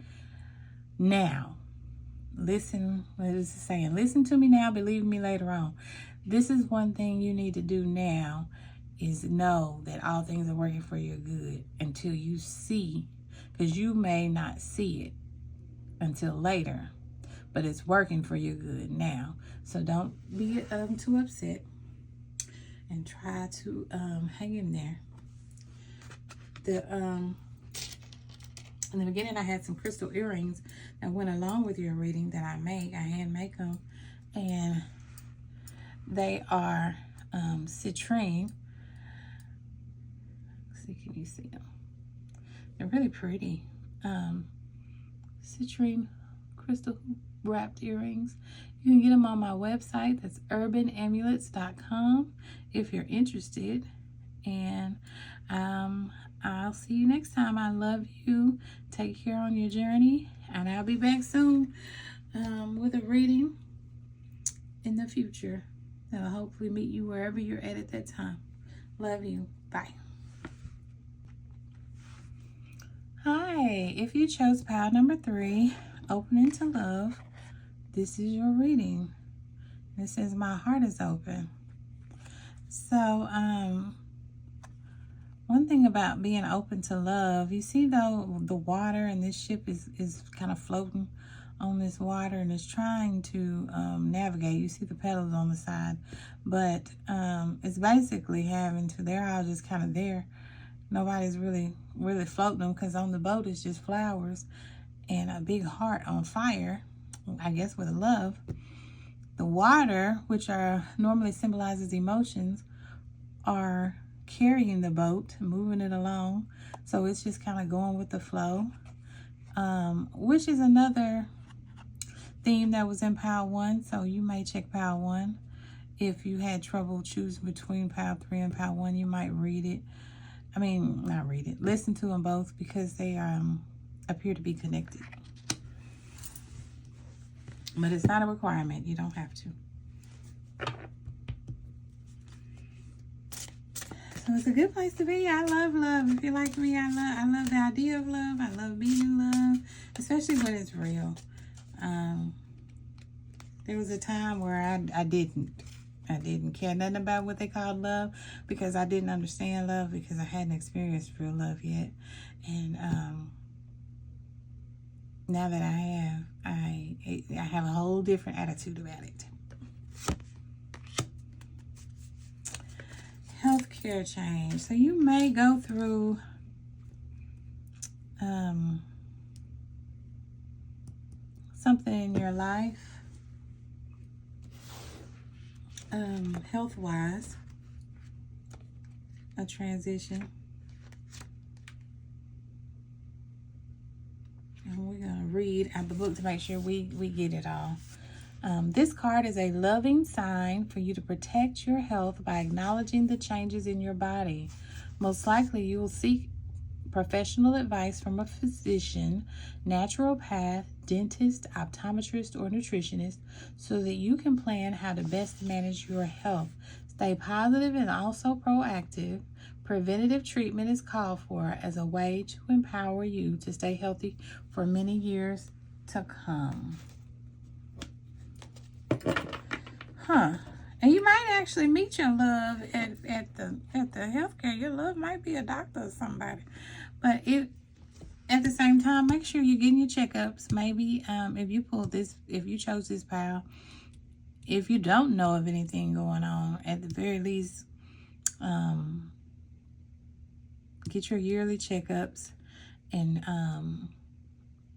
now. Listen, what is it saying? Listen to me now, believe me later on. This is one thing you need to do now, is know that all things are working for your good until you see, because you may not see it until later, but it's working for your good now. So don't be too upset, and try to hang in there. In the beginning, I had some crystal earrings that went along with your reading that I make. I hand make them, and they are citrine. Let's see, can you see them? They're really pretty. Citrine crystal wrapped earrings. You can get them on my website. That's urbanamulets.com if you're interested. And I'll see you next time. I love you. Take care on your journey. And I'll be back soon with a reading in the future that'll hopefully meet you wherever you're at that time. Love you. Bye. Hi. If you chose pile number 3, opening to love, this is your reading. It says my heart is open. So, one thing about being open to love, you see though the water, and this ship is kind of floating on this water and is trying to navigate. You see the pedals on the side, but it's basically having to, they're all just kind of there. Nobody's really floating them, because on the boat is just flowers and a big heart on fire, I guess with love. The water, which are normally symbolizes emotions, are carrying the boat, moving it along. So it's just kind of going with the flow, which is another theme that was in pile 1. So you may check pile 1. If you had trouble choosing between pile 3 and pile 1, you might read it. I mean, not read it. Listen to them both, because they appear to be connected. But it's not a requirement. You don't have to. So it's a good place to be. I love love. If you're like me, I love the idea of love. I love being in love, especially when it's real. There was a time where I didn't care nothing about what they called love, because I didn't understand love, because I hadn't experienced real love yet. And now that I have a whole different attitude about it. Healthcare change. So you may go through something in your life, health-wise, a transition. And we're going to read out the book to make sure we get it all. This card is a loving sign for you to protect your health by acknowledging the changes in your body. Most likely you will seek professional advice from a physician, naturopath, dentist, optometrist, or nutritionist so that you can plan how to best manage your health. Stay positive and also proactive. Preventative treatment is called for as a way to empower you to stay healthy for many years to come. And you might actually meet your love at the healthcare. Your love might be a doctor or somebody. But at the same time, make sure you're getting your checkups. Maybe if you chose this pile, if you don't know of anything going on, at the very least, get your yearly checkups. And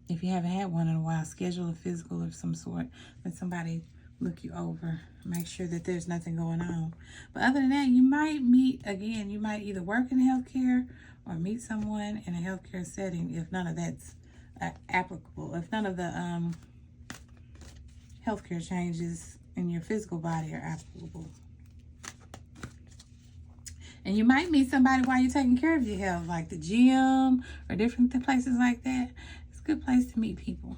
if you haven't had one in a while, schedule a physical of some sort. Let somebody look you over. Make sure that there's nothing going on. But other than that, you might you might either work in healthcare or meet someone in a healthcare setting if none of that's applicable. If none of the healthcare changes in your physical body are applicable. And you might meet somebody while you're taking care of your health, like the gym or different places like that. It's a good place to meet people.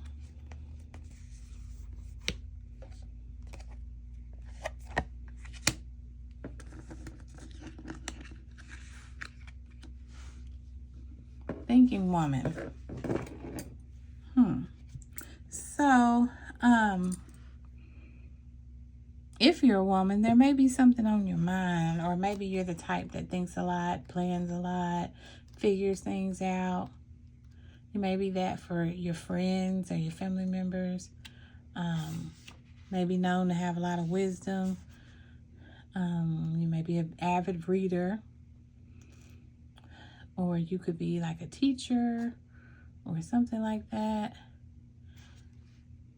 Thinking woman. So, if you're a woman, there may be something on your mind, or maybe you're the type that thinks a lot, plans a lot, figures things out. You may be that for your friends or your family members. May be known to have a lot of wisdom. You may be an avid reader. Or you could be like a teacher or something like that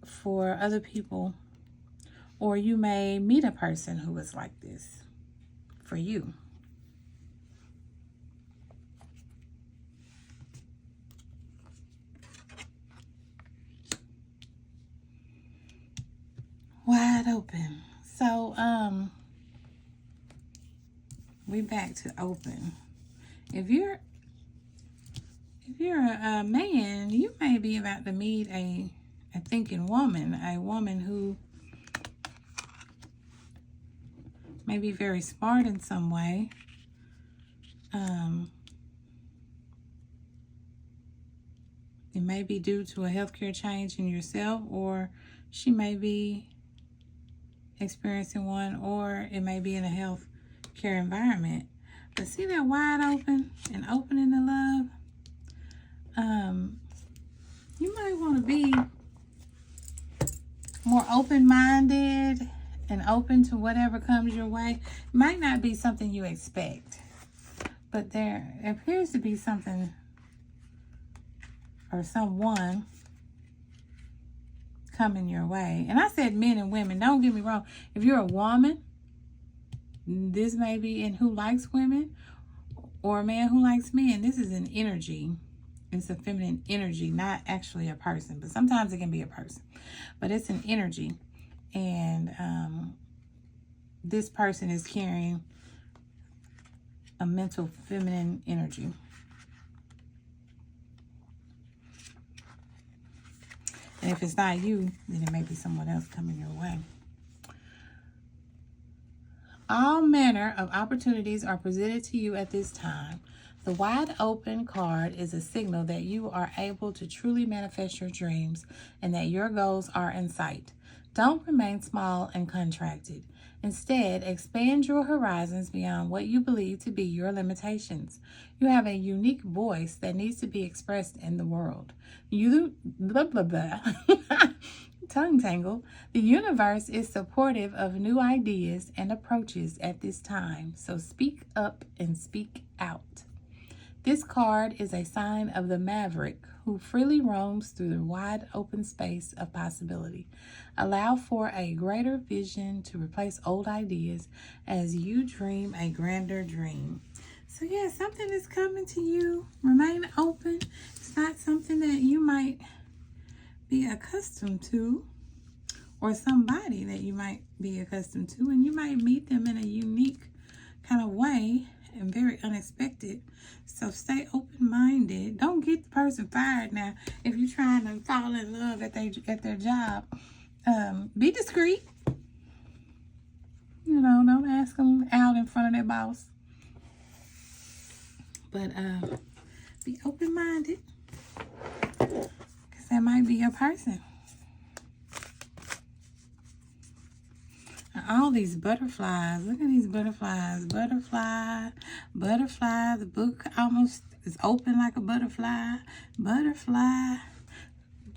for other people. Or you may meet a person who is like this for you. Wide open. So, we back to open. If you're a man, you may be about to meet a thinking woman, a woman who may be very smart in some way. It may be due to a healthcare change in yourself, or she may be experiencing one, or it may be in a healthcare environment. But see that wide open and opening to love? You might want to be more open-minded and open to whatever comes your way. It might not be something you expect, but there appears to be something or someone coming your way. And I said men and women. Don't get me wrong. If you're a woman, this may be in who likes women, or a man who likes men. This is an energy. It's a feminine energy, not actually a person. But sometimes it can be a person. But it's an energy. And this person is carrying a mental feminine energy. And if it's not you, then it may be someone else coming your way. All manner of opportunities are presented to you at this time. The wide open card is a signal that you are able to truly manifest your dreams and that your goals are in sight. Don't remain small and contracted. Instead, expand your horizons beyond what you believe to be your limitations. You have a unique voice that needs to be expressed in the world. Tongue tangle. The universe is supportive of new ideas and approaches at this time, so speak up and speak out. This card is a sign of the maverick who freely roams through the wide open space of possibility. Allow for a greater vision to replace old ideas as you dream a grander dream. So yeah, something is coming to you. Remain open. It's not something that you might be accustomed to, or somebody that you might be accustomed to, and you might meet them in a unique kind of way and very unexpected. unexpected. So stay open-minded. Don't get the person fired now if you're trying to fall in love at their job. Be discreet. You know, don't ask them out in front of their boss. But be open-minded, because that might be your person. And all these butterflies. Look at these butterflies. Butterfly, butterfly. The book almost is open like a butterfly. Butterfly.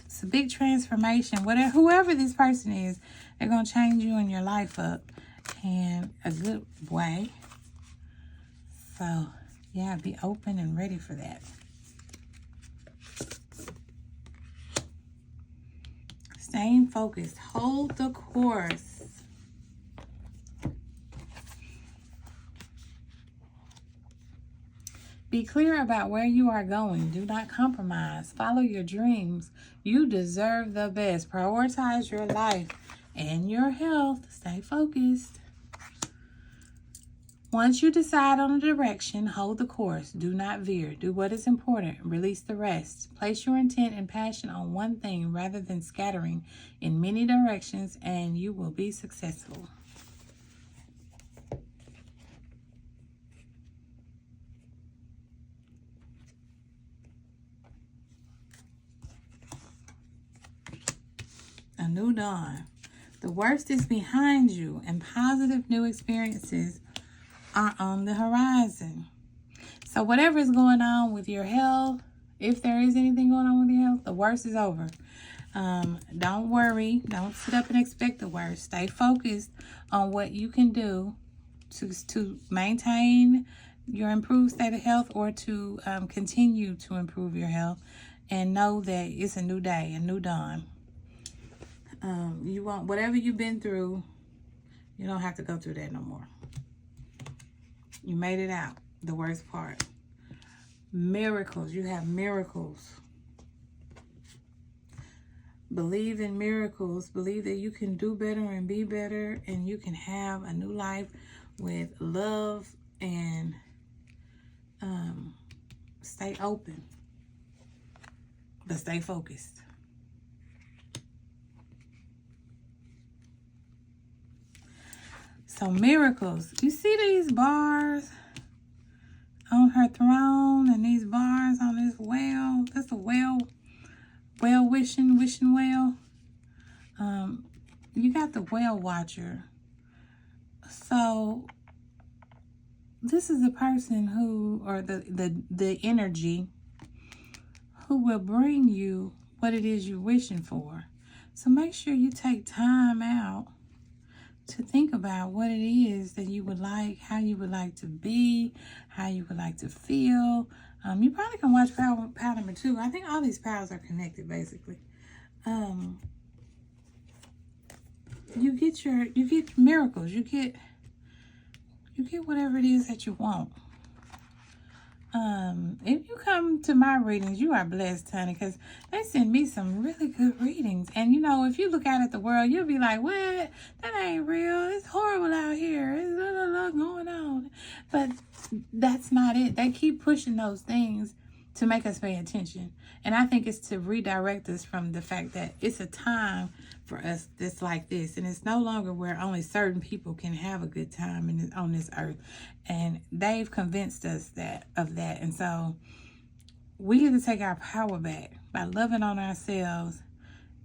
It's a big transformation. Whoever this person is, they're going to change you and your life up in a good way. So, yeah, be open and ready for that. Staying focused. Hold the course. Be clear about where you are going. Do not compromise. Follow your dreams. You deserve the best. Prioritize your life and your health. Stay focused. Once you decide on a direction, hold the course. Do not veer. Do what is important. Release the rest. Place your intent and passion on one thing rather than scattering in many directions, and you will be successful. A new dawn. The worst is behind you, and positive new experiences are on the horizon. So whatever is going on with your health, if there is anything going on with your health, the worst is over. Don't worry. Don't sit up and expect the worst. Stay focused on what you can do to maintain your improved state of health, or to continue to improve your health, and know that it's a new day, a new dawn. You want whatever you've been through, you don't have to go through that no more. You made it out, the worst part. Miracles, you have miracles. Believe in miracles. Believe that you can do better and be better, and you can have a new life with love, and stay open, but stay focused. So miracles. You see these bars on her throne, and these bars on this well. That's a well wishing well. You got the well watcher. So this is the person who, or the energy who will bring you what it is you're wishing for. So make sure you take time out to think about what it is that you would like, how you would like to be, how you would like to feel. You probably can watch pile number 2. I think all these piles are connected, basically. You get miracles. You get whatever it is that you want. If you come to my readings, you are blessed, honey, because they send me some really good readings. And, you know, if you look out at the world, you'll be like, what? That ain't real. It's horrible out here. There's a lot going on. But that's not it. They keep pushing those things to make us pay attention. And I think it's to redirect us from the fact that it's a time for us that's like this. And it's no longer where only certain people can have a good time on this earth. And they've convinced us of that. And so we get to take our power back by loving on ourselves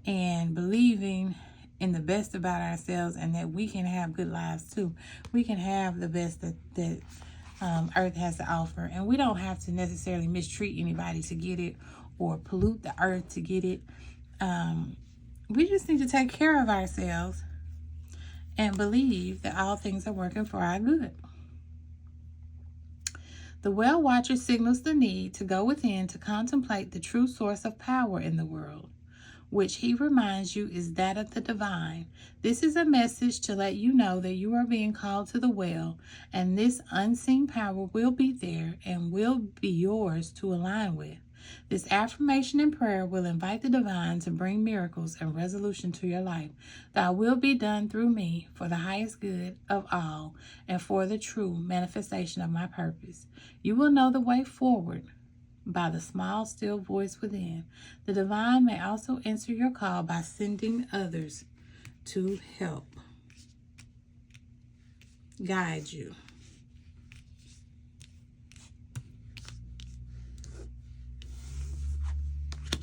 and believing in the best about ourselves, and that we can have good lives too. We can have the best that earth has to offer, and we don't have to necessarily mistreat anybody to get it, or pollute the earth to get it. We just need to take care of ourselves and believe that all things are working for our good. The well watcher signals the need to go within to contemplate the true source of power in the world, which he reminds you is that of the divine. This is a message to let you know that you are being called to the well, and this unseen power will be there and will be yours to align with. This affirmation and prayer will invite the divine to bring miracles and resolution to your life. Thy will be done through me for the highest good of all and for the true manifestation of my purpose. You will know the way forward by the small, still voice within. The divine may also answer your call by sending others to help guide you.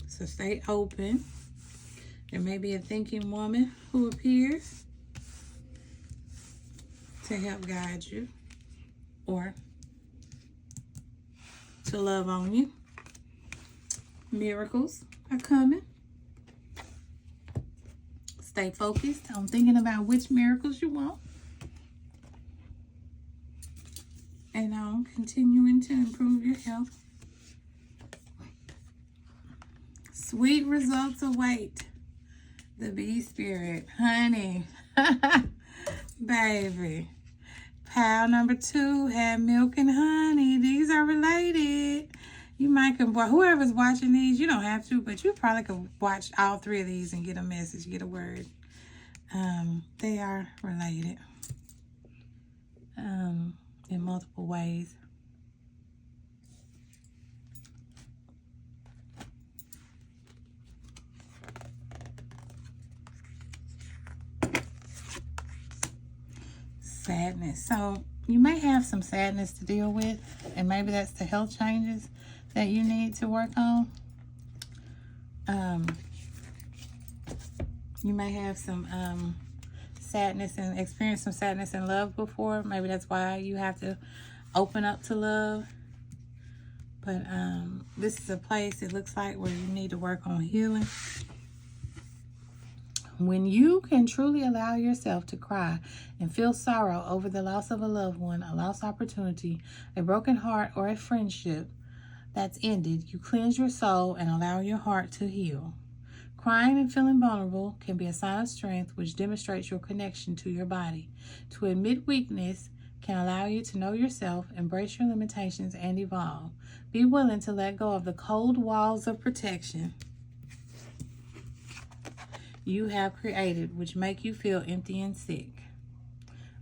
So stay open. There may be a thinking woman who appears to help guide you or to love on you. Miracles are coming. Stay focused on thinking about which miracles you want and on continuing to improve your health. Sweet results await the bee spirit, honey. Baby. Pile number 2 had milk and honey. These are related. You might can, whoever's watching these, you don't have to, but you probably could watch all 3 of these and get a message, get a word. They are related in multiple ways. Sadness. So you may have some sadness to deal with, and maybe that's the health changes that you need to work on. You may have some sadness and experience some sadness in love before. Maybe that's why you have to open up to love. But this is a place, it looks like, where you need to work on healing. When you can truly allow yourself to cry and feel sorrow over the loss of a loved one, a lost opportunity, a broken heart, or a friendship that's ended, you cleanse your soul and allow your heart to heal. Crying and feeling vulnerable can be a sign of strength, which demonstrates your connection to your body. To admit weakness can allow you to know yourself, embrace your limitations, and evolve. Be willing to let go of the cold walls of protection you have created, which make you feel empty and sick.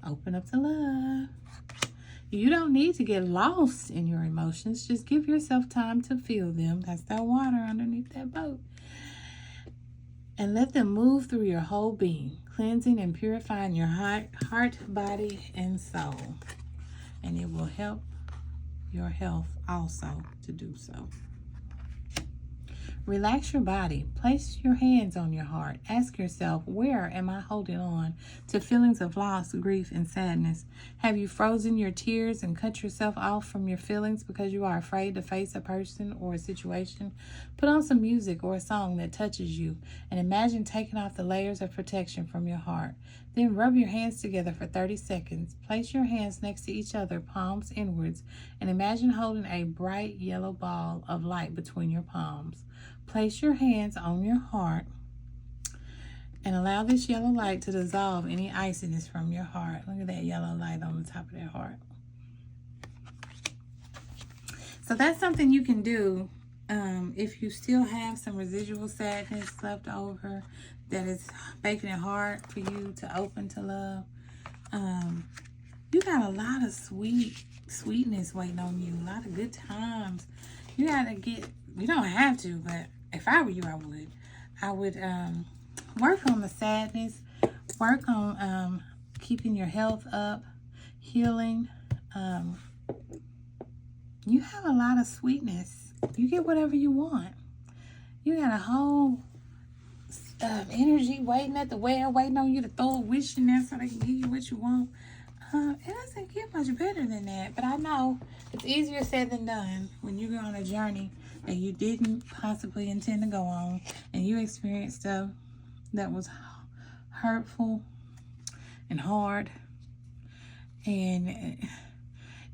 Open up to love. You don't need to get lost in your emotions. Just give yourself time to feel them. That's that water underneath that boat. And let them move through your whole being, cleansing and purifying your heart, body, and soul. And it will help your health also to do so. Relax your body. Place your hands on your heart. Ask yourself, where am I holding on to feelings of loss, grief, and sadness? Have you frozen your tears and cut yourself off from your feelings because you are afraid to face a person or a situation? Put on some music or a song that touches you and imagine taking off the layers of protection from your heart. Then rub your hands together for 30 seconds. Place your hands next to each other, palms inwards, and imagine holding a bright yellow ball of light between your palms. Place your hands on your heart and allow this yellow light to dissolve any iciness from your heart. Look at that yellow light on the top of that heart. So that's something you can do if you still have some residual sadness left over that is making it hard for you to open to love. You got a lot of sweetness waiting on you, a lot of good times. You gotta get, you don't have to, but if I were you, I would work on the sadness, work on keeping your health up, healing. You have a lot of sweetness. You get whatever you want. You got a whole energy waiting at the well, waiting on you to throw a wish in there so they can give you what you want. It doesn't get much better than that, but I know it's easier said than done when you go on a journey that you didn't possibly intend to go on, and you experienced stuff that was hurtful and hard, and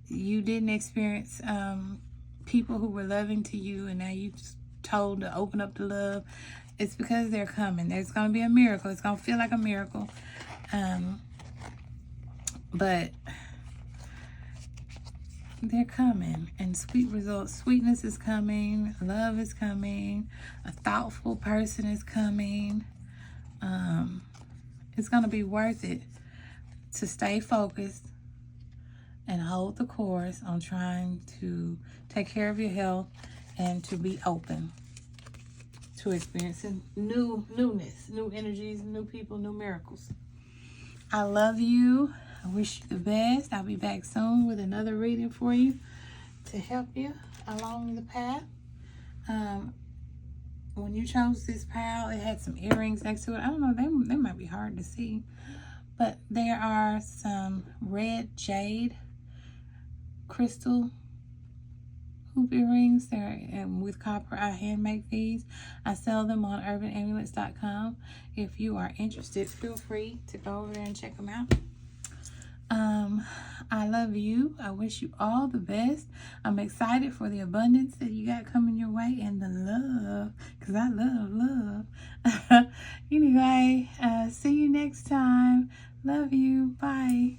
you didn't experience people who were loving to you, and now you just told to open up to love. It's because they're coming. There's going to be a miracle. It's going to feel like a miracle. But they're coming, and sweet results. Sweetness is coming, love is coming, a thoughtful person is coming. It's going to be worth it to stay focused and hold the course on trying to take care of your health and to be open to experiencing newness, new energies, new people, new miracles. I love you. I wish you the best. I'll be back soon with another reading for you to help you along the path. When you chose this pile, it had some earrings next to it. I don't know, they might be hard to see. But there are some red jade crystal hoop earrings. They're with copper. I hand make these. I sell them on urbanamulets.com. If you are interested, feel free to go over there and check them out. I love you. I wish you all the best. I'm excited for the abundance that you got coming your way and the love, because I love. Anyway, see you next time. Love you. Bye.